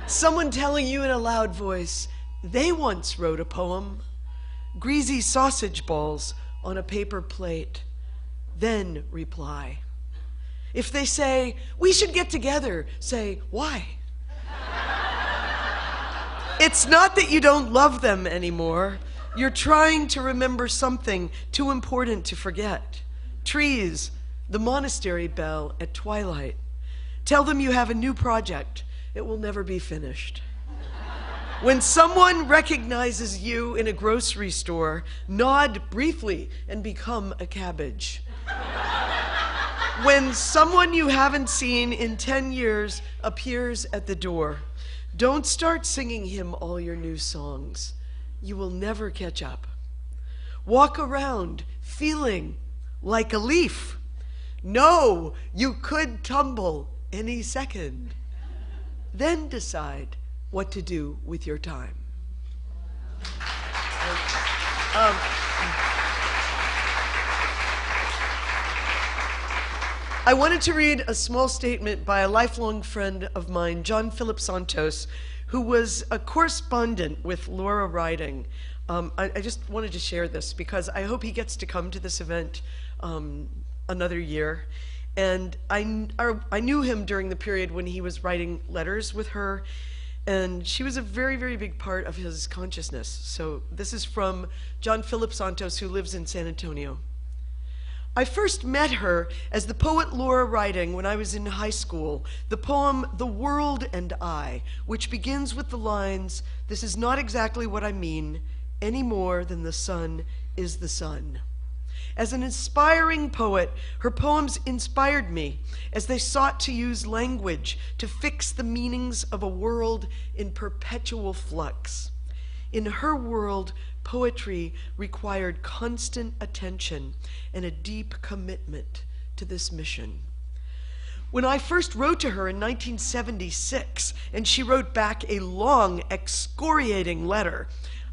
Someone telling you in a loud voice, they once wrote a poem, greasy sausage balls on a paper plate. Then reply. If they say, "We should get together," say, "Why?" It's not that you don't love them anymore. You're trying to remember something too important to forget. Trees, the monastery bell at twilight. Tell them you have a new project. It will never be finished. When someone recognizes you in a grocery store, nod briefly and become a cabbage. When someone you haven't seen in 10 years appears at the door, don't start singing him all your new songs. You will never catch up. Walk around feeling like a leaf. No, you could tumble any second. Then decide what to do with your time. I wanted to read a small statement by a lifelong friend of mine, John Philip Santos, who was a correspondent with Laura Riding. I just wanted to share this because I hope he gets to come to this event another year. And I knew him during the period when he was writing letters with her, and she was a very, very big part of his consciousness. So this is from John Philip Santos, who lives in San Antonio. I first met her as the poet Laura Riding when I was in high school. The poem The World and I, which begins with the lines, "This is not exactly what I mean, any more than the sun is the sun." As an inspiring poet, her poems inspired me as they sought to use language to fix the meanings of a world in perpetual flux. In her world, poetry required constant attention and a deep commitment to this mission. When I first wrote to her in 1976, and she wrote back a long, excoriating letter,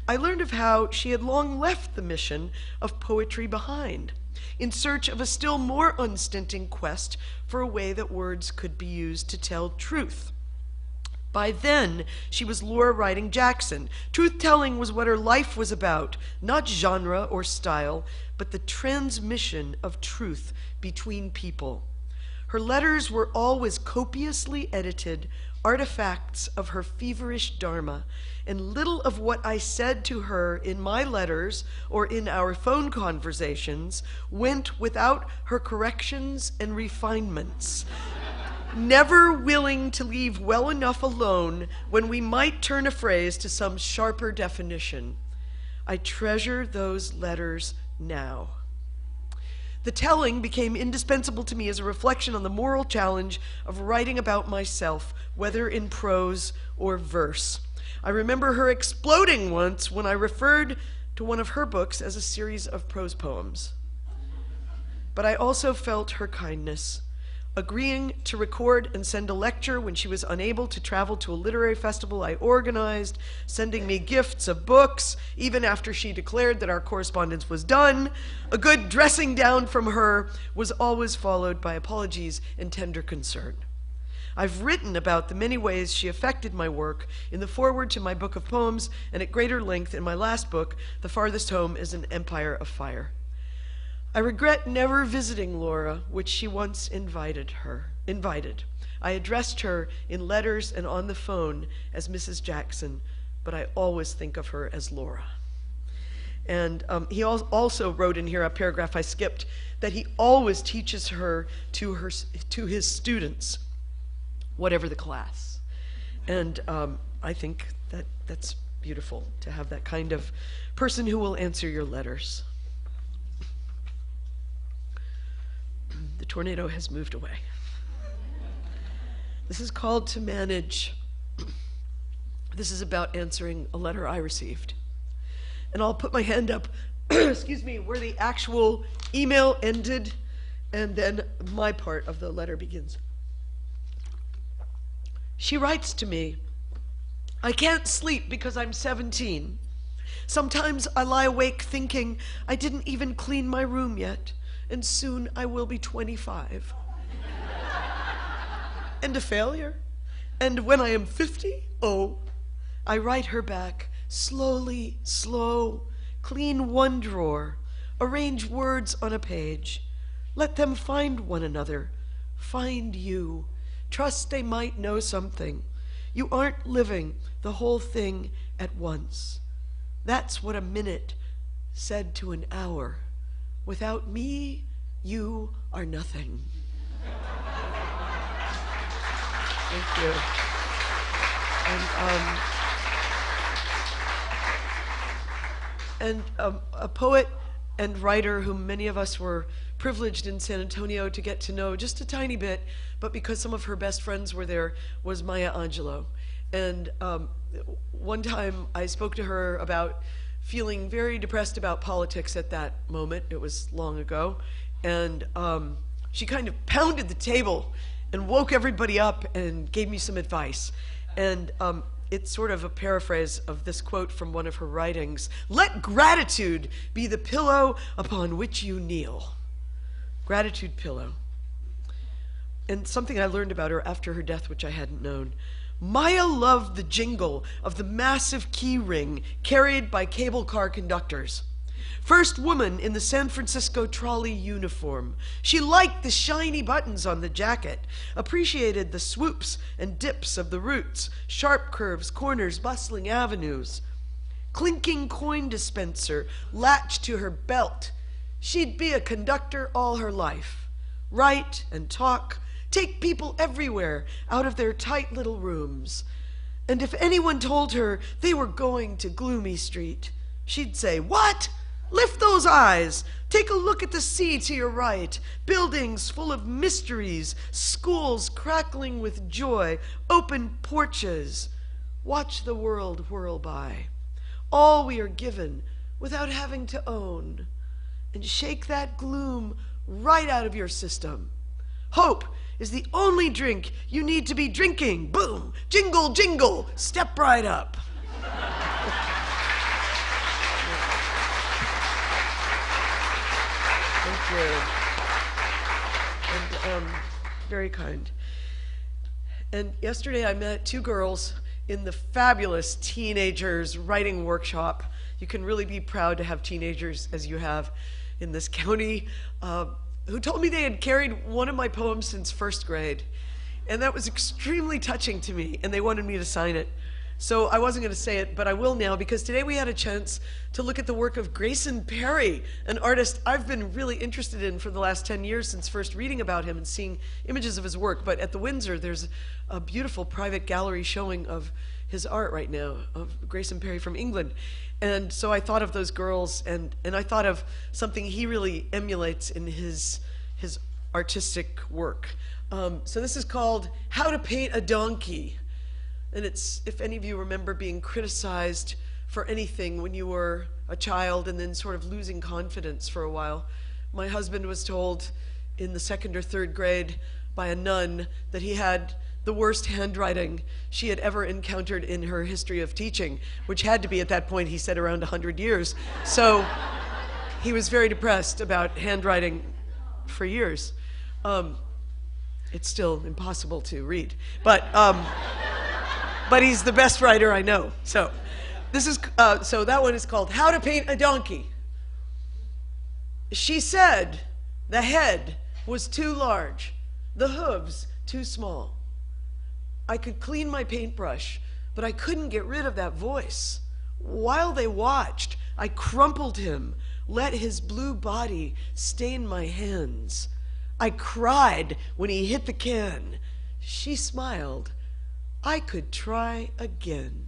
I learned of how she had long left the mission of poetry behind, in search of a still more unstinting quest for a way that words could be used to tell truth. By then, she was Laura writing Jackson. Truth-telling was what her life was about, not genre or style, but the transmission of truth between people. Her letters were always copiously edited, artifacts of her feverish dharma, and little of what I said to her in my letters or in our phone conversations went without her corrections and refinements. Never willing to leave well enough alone when we might turn a phrase to some sharper definition. I treasure those letters now. The telling became indispensable to me as a reflection on the moral challenge of writing about myself, whether in prose or verse. I remember her exploding once when I referred to one of her books as a series of prose poems. But I also felt her kindness, agreeing to record and send a lecture when she was unable to travel to a literary festival I organized, sending me gifts of books, even after she declared that our correspondence was done. A good dressing down from her was always followed by apologies and tender concern. I've written about the many ways she affected my work in the foreword to my book of poems, and at greater length in my last book, The Farthest Home is an Empire of Fire. I regret never visiting Laura, which she once invited. I addressed her in letters and on the phone as Mrs. Jackson, but I always think of her as Laura. And he also wrote in here a paragraph I skipped, that he always teaches her to his students, whatever the class. And I think that's beautiful to have that kind of person who will answer your letters. The tornado has moved away. This is called To Manage. This is about answering a letter I received. And I'll put my hand up, excuse me, where the actual email ended, and then my part of the letter begins. She writes to me, I can't sleep because I'm 17. Sometimes I lie awake thinking I didn't even clean my room yet, and soon I will be 25. And a failure. And when I am 50, I write her back, slowly, slow, clean one drawer, arrange words on a page, let them find one another, find you, trust they might know something. You aren't living the whole thing at once. That's what a minute said to an hour. Without me, you are nothing. Thank you. And a poet and writer whom many of us were privileged in San Antonio to get to know just a tiny bit, but because some of her best friends were there, was Maya Angelou. And one time I spoke to her about feeling very depressed about politics at that moment. It was long ago. And she kind of pounded the table and woke everybody up and gave me some advice. And it's sort of a paraphrase of this quote from one of her writings. Let gratitude be the pillow upon which you kneel. Gratitude pillow. And something I learned about her after her death, which I hadn't known. Maya loved the jingle of the massive key ring carried by cable car conductors. First woman in the San Francisco trolley uniform. She liked the shiny buttons on the jacket, appreciated the swoops and dips of the routes, sharp curves, corners, bustling avenues. Clinking coin dispenser latched to her belt. She'd be a conductor all her life. Write and talk, take people everywhere out of their tight little rooms. And if anyone told her they were going to Gloomy Street, she'd say, "What? Lift those eyes. Take a look at the sea to your right. Buildings full of mysteries, schools crackling with joy, open porches. Watch the world whirl by. All we are given without having to own. And shake that gloom right out of your system. Hope is the only drink you need to be drinking. Boom, jingle, jingle, step right up. Thank you. And very kind. And yesterday I met two girls in the fabulous teenagers writing workshop. You can really be proud to have teenagers as you have in this county, who told me they had carried one of my poems since first grade. And that was extremely touching to me, and they wanted me to sign it. So I wasn't going to say it, but I will now, because today we had a chance to look at the work of Grayson Perry, an artist I've been really interested in for the last 10 years since first reading about him and seeing images of his work. But at the Windsor, there's a beautiful private gallery showing of his art right now, of Grayson Perry from England. And so I thought of those girls, and I thought of something he really emulates in his artistic work. So this is called How to Paint a Donkey. And it's, if any of you remember being criticized for anything when you were a child and then sort of losing confidence for a while. My husband was told in the 2nd or 3rd grade by a nun that he had the worst handwriting she had ever encountered in her history of teaching, which had to be, at that point, he said, around 100 years. So he was very depressed about handwriting for years. It's still impossible to read, but he's the best writer I know. So this is so that one is called How to Paint a Donkey. She said the head was too large, the hooves too small. I could clean my paintbrush, but I couldn't get rid of that voice. While they watched, I crumpled him, let his blue body stain my hands. I cried when he hit the can. She smiled. I could try again.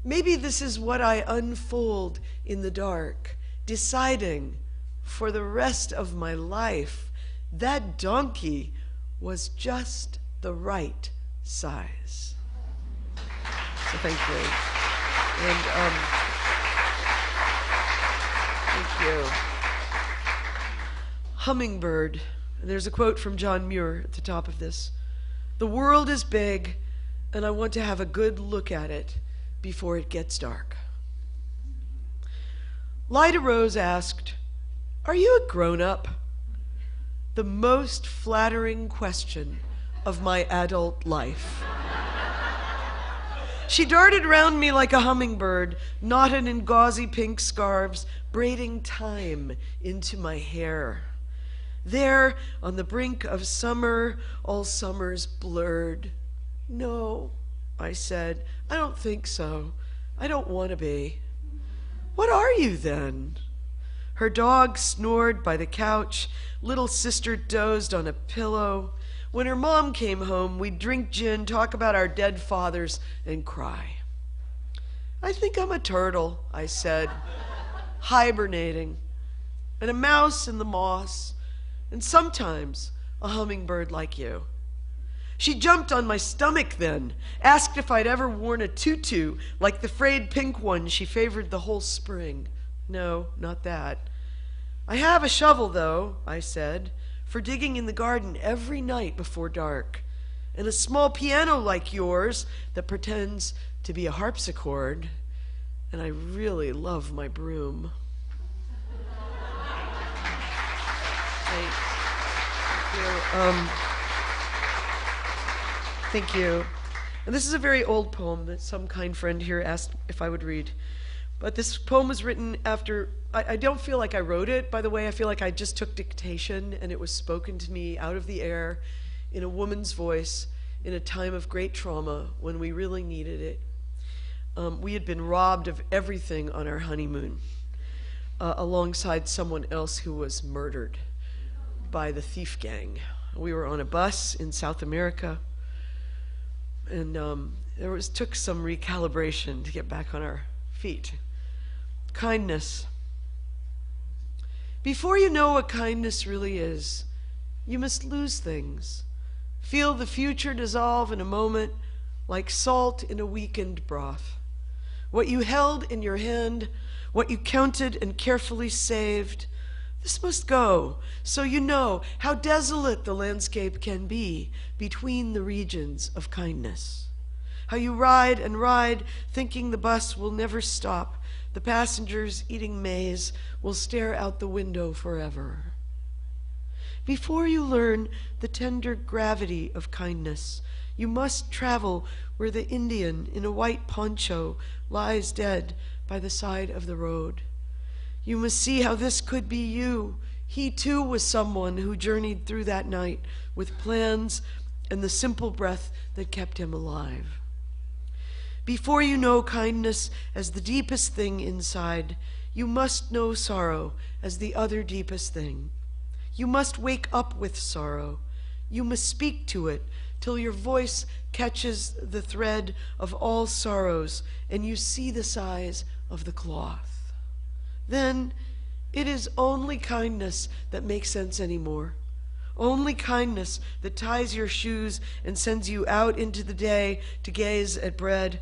Maybe this is what I unfold in the dark, deciding for the rest of my life that donkey was just the right size. So thank you. And thank you. Hummingbird. And there's a quote from John Muir at the top of this. The world is big, and I want to have a good look at it before it gets dark. Lyda Rose asked, "Are you a grown-up?" The most flattering question of my adult life. She darted around me like a hummingbird, knotted in gauzy pink scarves, braiding time into my hair. There, on the brink of summer, all summer's blurred. No, I said, I don't think so. I don't want to be. What are you then? Her dog snored by the couch. Little sister dozed on a pillow. When her mom came home, we'd drink gin, talk about our dead fathers, and cry. I think I'm a turtle, I said, hibernating, and a mouse in the moss, and sometimes a hummingbird like you. She jumped on my stomach then, asked if I'd ever worn a tutu like the frayed pink one she favored the whole spring. No, not that. I have a shovel, though, I said, for digging in the garden every night before dark, and a small piano like yours that pretends to be a harpsichord, and I really love my broom. Thank you. Thank you. And this is a very old poem that some kind friend here asked if I would read. But this poem was written after, I don't feel like I wrote it, by the way. I feel like I just took dictation and it was spoken to me out of the air in a woman's voice in a time of great trauma when we really needed it. We had been robbed of everything on our honeymoon alongside someone else who was murdered by the thief gang. We were on a bus in South America, and took some recalibration to get back on our feet. Kindness. Before you know what kindness really is, you must lose things. Feel the future dissolve in a moment like salt in a weakened broth. What you held in your hand, what you counted and carefully saved, This must go, so you know how desolate the landscape can be between the regions of kindness. How you ride and ride, thinking the bus will never stop. The passengers eating maize will stare out the window forever. Before you learn the tender gravity of kindness, you must travel where the Indian in a white poncho lies dead by the side of the road. You must see how this could be you. He too was someone who journeyed through that night with plans and the simple breath that kept him alive. Before you know kindness as the deepest thing inside, you must know sorrow as the other deepest thing. You must wake up with sorrow. You must speak to it till your voice catches the thread of all sorrows and you see the size of the cloth. Then it is only kindness that makes sense anymore. Only kindness that ties your shoes and sends you out into the day to gaze at bread.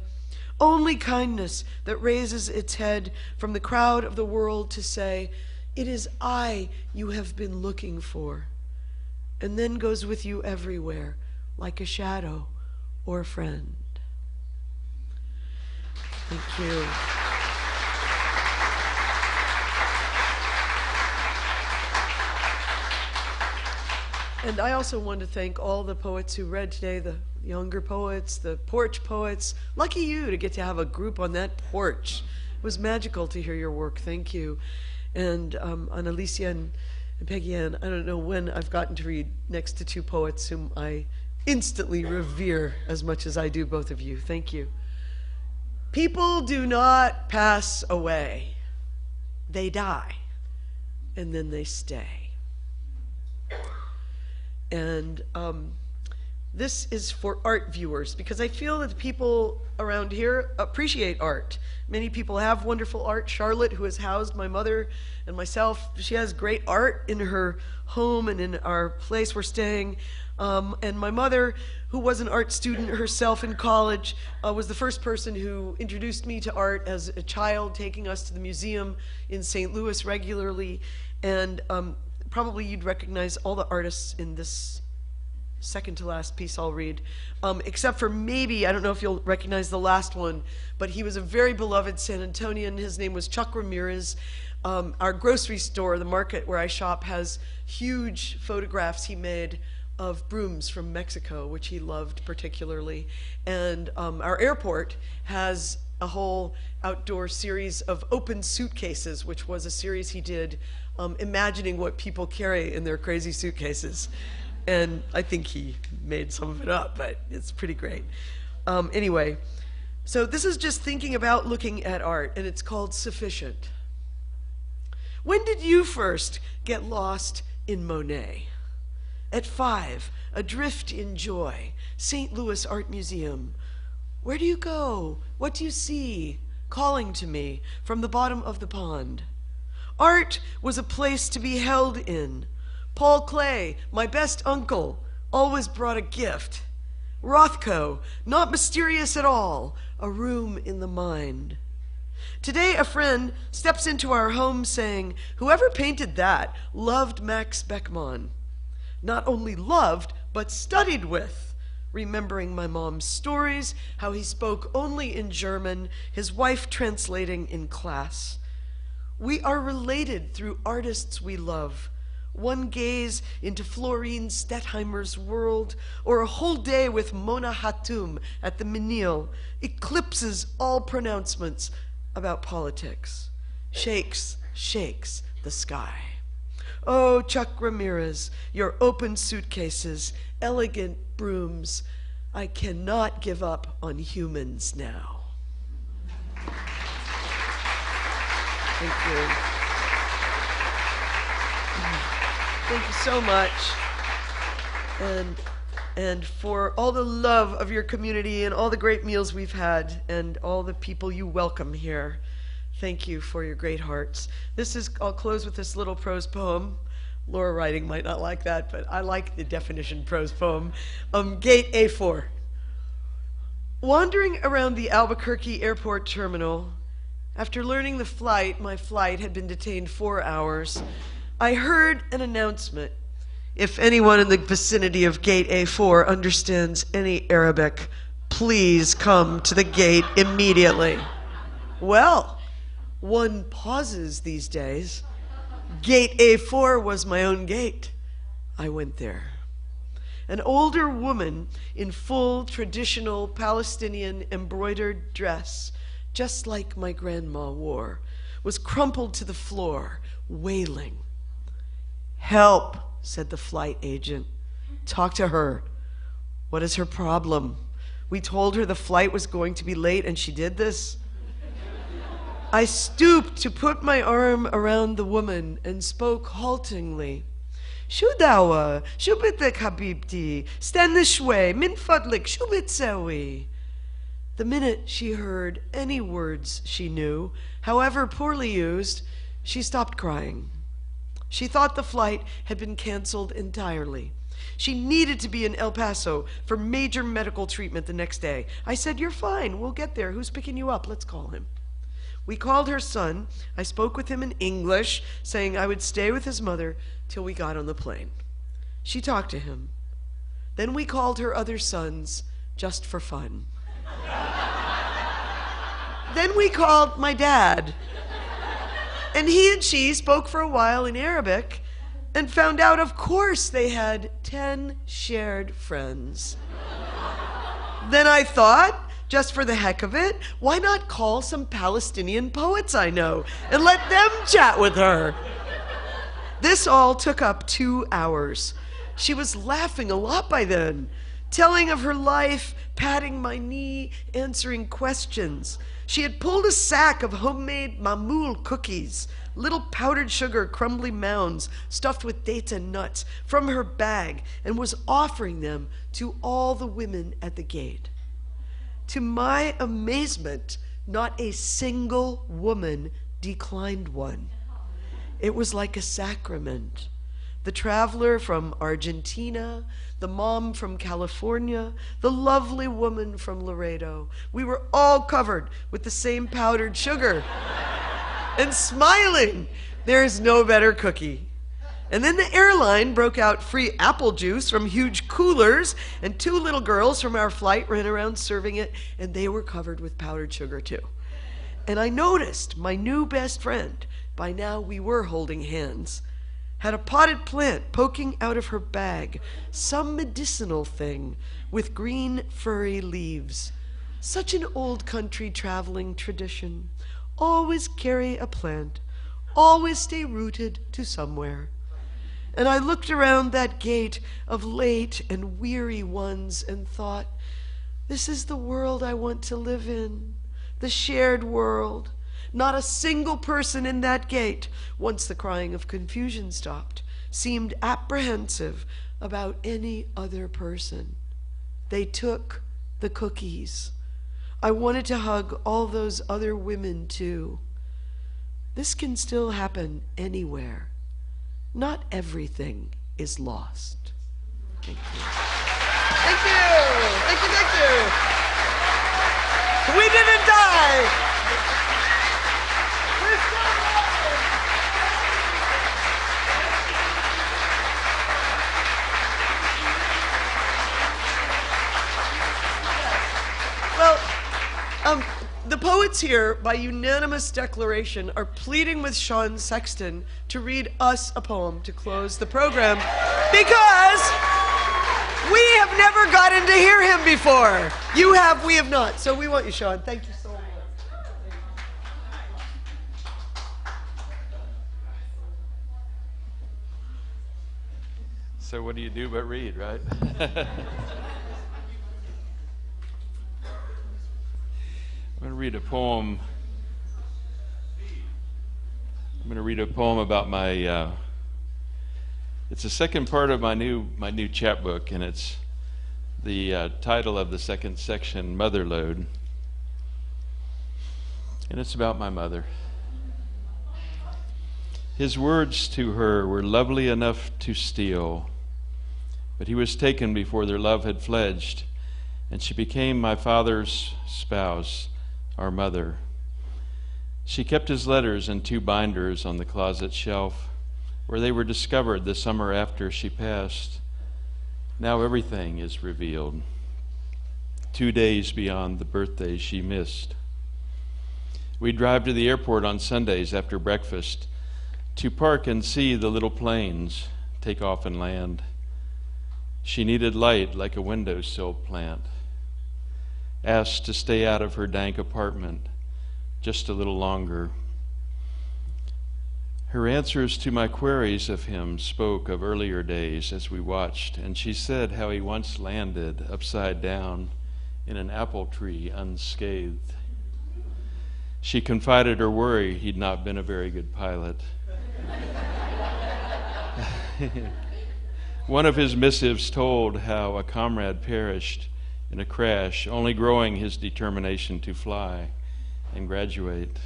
Only kindness that raises its head from the crowd of the world to say, "It is I you have been looking for," and then goes with you everywhere, like a shadow or a friend. Thank you. And I also want to thank all the poets who read today, the younger poets, the porch poets. Lucky you to get to have a group on that porch. It was magical to hear your work. Thank you. And Analicia and Peggy Ann, I don't know when I've gotten to read next to two poets whom I instantly revere as much as I do both of you. Thank you. People do not pass away. They die, and then they stay. And this is for art viewers, because I feel that the people around here appreciate art. Many people have wonderful art. Charlotte, who has housed my mother and myself, she has great art in her home and in our place we're staying. And my mother, who was an art student herself in college, was the first person who introduced me to art as a child, taking us to the museum in St. Louis regularly. And probably you'd recognize all the artists in this second to last piece I'll read, except for maybe, I don't know if you'll recognize the last one, but he was a very beloved San Antonian. His name was Chuck Ramirez. Our grocery store, the market where I shop, has huge photographs he made of brooms from Mexico, which he loved particularly. And our airport has a whole outdoor series of open suitcases, which was a series he did imagining what people carry in their crazy suitcases. And I think he made some of it up, but it's pretty great. Anyway, so this is just thinking about looking at art, and it's called Sufficient. When did you first get lost in Monet? At 5, adrift in joy, St. Louis Art Museum. Where do you go? What do you see? Calling to me from the bottom of the pond. Art was a place to be held in. Paul Klee, my best uncle, always brought a gift. Rothko, not mysterious at all, a room in the mind. Today a friend steps into our home saying, whoever painted that loved Max Beckmann. Not only loved, but studied with, remembering my mom's stories, how he spoke only in German, his wife translating in class. We are related through artists we love. One gaze into Florine Stettheimer's world, or a whole day with Mona Hatoum at the Menil, eclipses all pronouncements about politics. Shakes the sky. Oh, Chuck Ramirez, your open suitcases, elegant brooms. I cannot give up on humans now. Thank you. Thank you so much. And for all the love of your community and all the great meals we've had and all the people you welcome here. Thank you for your great hearts. I'll close with this little prose poem. Laura Writing might not like that, but I like the definition prose poem. Gate A4. Wandering around the Albuquerque airport terminal, after learning my flight had been detained 4 hours, I heard an announcement. If anyone in the vicinity of gate A4 understands any Arabic, please come to the gate immediately. Well, one pauses these days. Gate A4 was my own gate. I went there. An older woman in full traditional Palestinian embroidered dress, just like my grandma wore, was crumpled to the floor, wailing. "Help," said the flight agent. "Talk to her. What is her problem? We told her the flight was going to be late and she did this." I stooped to put my arm around the woman and spoke haltingly. "Shu dawa, shu bitek habibti, stand shway, min fadlik, shu bitsewi." The minute she heard any words she knew, however poorly used, she stopped crying. She thought the flight had been canceled entirely. She needed to be in El Paso for major medical treatment the next day. I said, "You're fine, we'll get there. Who's picking you up? Let's call him." We called her son. I spoke with him in English, saying I would stay with his mother till we got on the plane. She talked to him. Then we called her other sons, just for fun. Then we called my dad. And he and she spoke for a while in Arabic and found out, of course, they had 10 shared friends. Then I thought, just for the heck of it, why not call some Palestinian poets I know and let them chat with her? This all took up 2 hours. She was laughing a lot by then, telling of her life, patting my knee, answering questions. She had pulled a sack of homemade mamoul cookies, little powdered sugar crumbly mounds stuffed with dates and nuts, from her bag and was offering them to all the women at the gate. To my amazement, not a single woman declined one. It was like a sacrament. The traveler from Argentina, the mom from California, the lovely woman from Laredo. We were all covered with the same powdered sugar and smiling. There is no better cookie. And then the airline broke out free apple juice from huge coolers, and 2 little girls from our flight ran around serving it, and they were covered with powdered sugar too. And I noticed my new best friend, by now we were holding hands, had a potted plant poking out of her bag, some medicinal thing with green furry leaves. Such an old country traveling tradition. Always carry a plant, always stay rooted to somewhere. And I looked around that gate of late and weary ones and thought, this is the world I want to live in, the shared world. Not a single person in that gate, once the crying of confusion stopped, seemed apprehensive about any other person. They took the cookies. I wanted to hug all those other women too. This can still happen anywhere. Not everything is lost. Thank you. Thank you. Thank you. Thank you. We didn't die. We're still alive. Well, the poets here, by unanimous declaration, are pleading with Sean Sexton to read us a poem to close the program because we have never gotten to hear him before. You have, we have not. So we want you, Sean. Thank you so much. So what do you do but read, right? I'm going to read a poem. I'm going to read a poem about my. It's the second part of my new chapbook, and it's the title of the second section, Motherlode, and it's about my mother. His words to her were lovely enough to steal, but he was taken before their love had fledged, and she became my father's spouse. Our mother. She kept his letters in 2 binders on the closet shelf, where they were discovered the summer after she passed. Now everything is revealed, 2 days beyond the birthday she missed. We drive to the airport on Sundays after breakfast to park and see the little planes take off and land. She needed light like a windowsill plant. Asked to stay out of her dank apartment just a little longer. Her answers to my queries of him spoke of earlier days as we watched, and she said how he once landed upside down in an apple tree unscathed. She confided her worry he'd not been a very good pilot. One of his missives told how a comrade perished in a crash, only growing his determination to fly and graduate.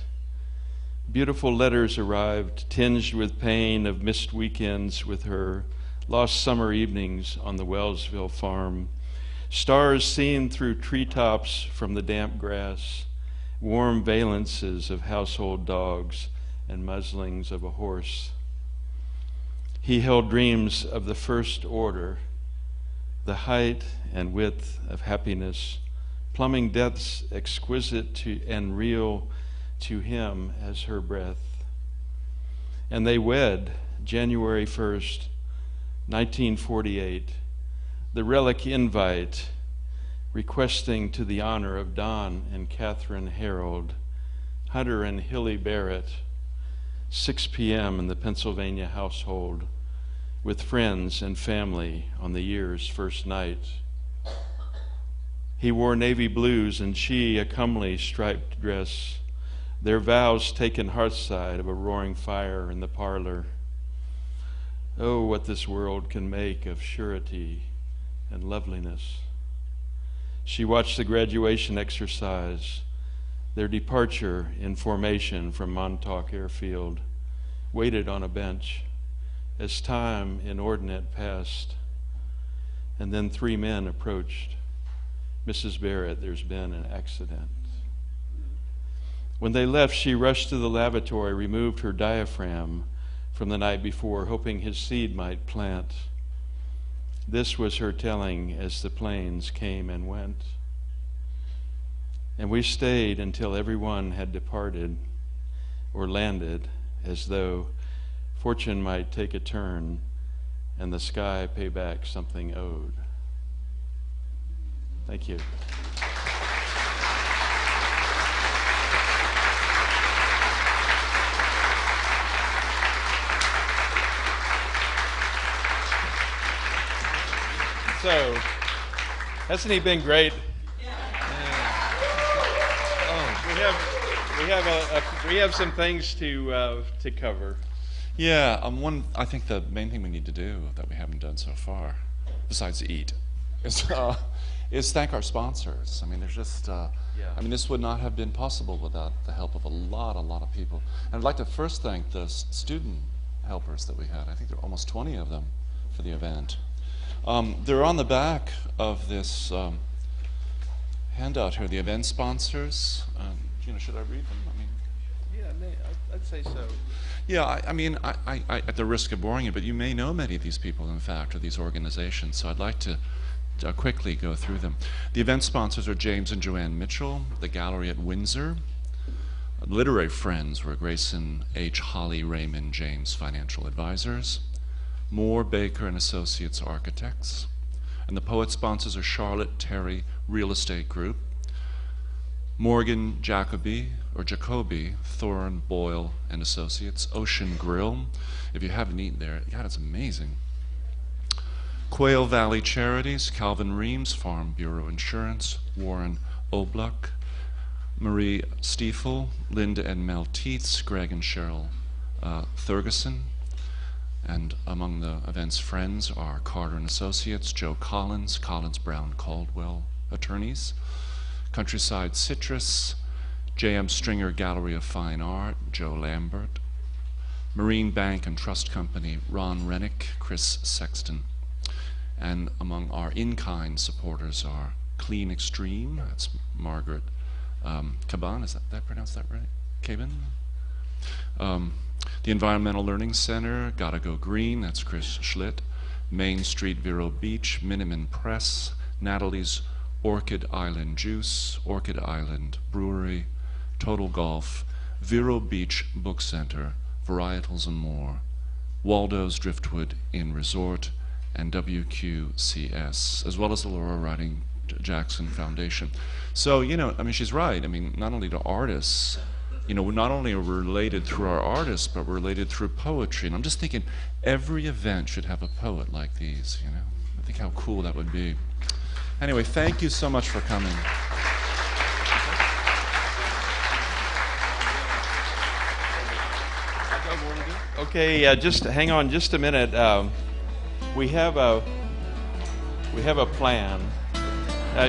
Beautiful letters arrived, tinged with pain of missed weekends with her, lost summer evenings on the Wellsville farm, stars seen through treetops from the damp grass, warm valences of household dogs and muzzlings of a horse. He held dreams of the first order, the height and width of happiness, plumbing depths exquisite and real to him as her breath. And they wed January 1st, 1948, the relic invite requesting to the honor of Don and Catherine Harold, Hunter and Hilly Barrett, 6 p.m. in the Pennsylvania household, with friends and family on the year's first night. He wore navy blues and she a comely striped dress, their vows taken hearthside of a roaring fire in the parlor. Oh, what this world can make of surety and loveliness. She watched the graduation exercise, their departure in formation from Montauk Airfield, waited on a bench as time inordinate passed, and then 3 men approached. Mrs. Barrett, there's been an accident. When they left, she rushed to the lavatory, removed her diaphragm from the night before, hoping his seed might plant. This was her telling as the planes came and went. And we stayed until everyone had departed or landed, as though fortune might take a turn and the sky pay back something owed. Thank you. So, hasn't he been great? We have some things to cover. Yeah, I think the main thing we need to do that we haven't done so far, besides eat, is thank our sponsors. I mean, there's just, I mean, this would not have been possible without the help of a lot of people. And I'd like to first thank the student helpers that we had. I think there are almost 20 of them for the event. They're on the back of this handout here, the event sponsors. Should I read them? I mean, Yeah, I'd say so. yeah, I mean, I at the risk of boring you, but you may know many of these people, in fact, or these organizations, so I'd like to quickly go through them. The event sponsors are James and Joanne Mitchell, the Gallery at Windsor. Literary Friends were Grayson H. Holly Raymond James Financial Advisors. Moore, Baker and Associates Architects. And the poet sponsors are Charlotte Terry Real Estate Group, Morgan Jacoby, Thorne Boyle and Associates, Ocean Grill. If you haven't eaten there, God, it's amazing. Quail Valley Charities, Calvin Reams, Farm Bureau Insurance, Warren Obluck, Marie Stiefel, Linda and Mel Teets, Greg and Cheryl Thurgeson. And among the event's friends are Carter and Associates, Joe Collins, Collins Brown Caldwell Attorneys, Countryside Citrus, J.M. Stringer Gallery of Fine Art, Joe Lambert, Marine Bank and Trust Company, Ron Rennick, Chris Sexton. And among our in-kind supporters are Clean Extreme, that's Margaret Caban, is that pronounced that right? Caban? The Environmental Learning Center, Gotta Go Green, that's Chris Schlitt. Main Street Vero Beach, Miniman Press, Natalie's Orchid Island Juice, Orchid Island Brewery, Total Golf, Vero Beach Book Center, Varietals and more, Waldo's Driftwood Inn Resort, and WQCS, as well as the Laura Riding Jackson Foundation. So, you know, I mean, she's right. I mean, not only to artists, you know, not only are we related through our artists, but we're related through poetry. And I'm just thinking every event should have a poet like these, you know? I think how cool that would be. Anyway, thank you so much for coming. Okay, just hang on just a minute. We have a plan.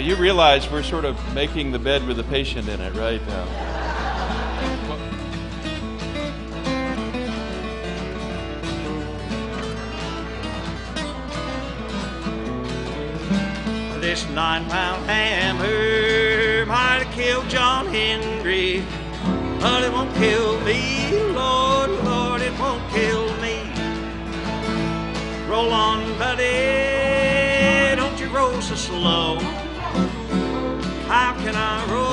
You realize we're sort of making the bed with the patient in it, right? This 9-pound hammer might have killed John Henry, but it won't kill me, Lord, Lord, it won't kill me. Roll on, buddy, don't you roll so slow. How can I roll?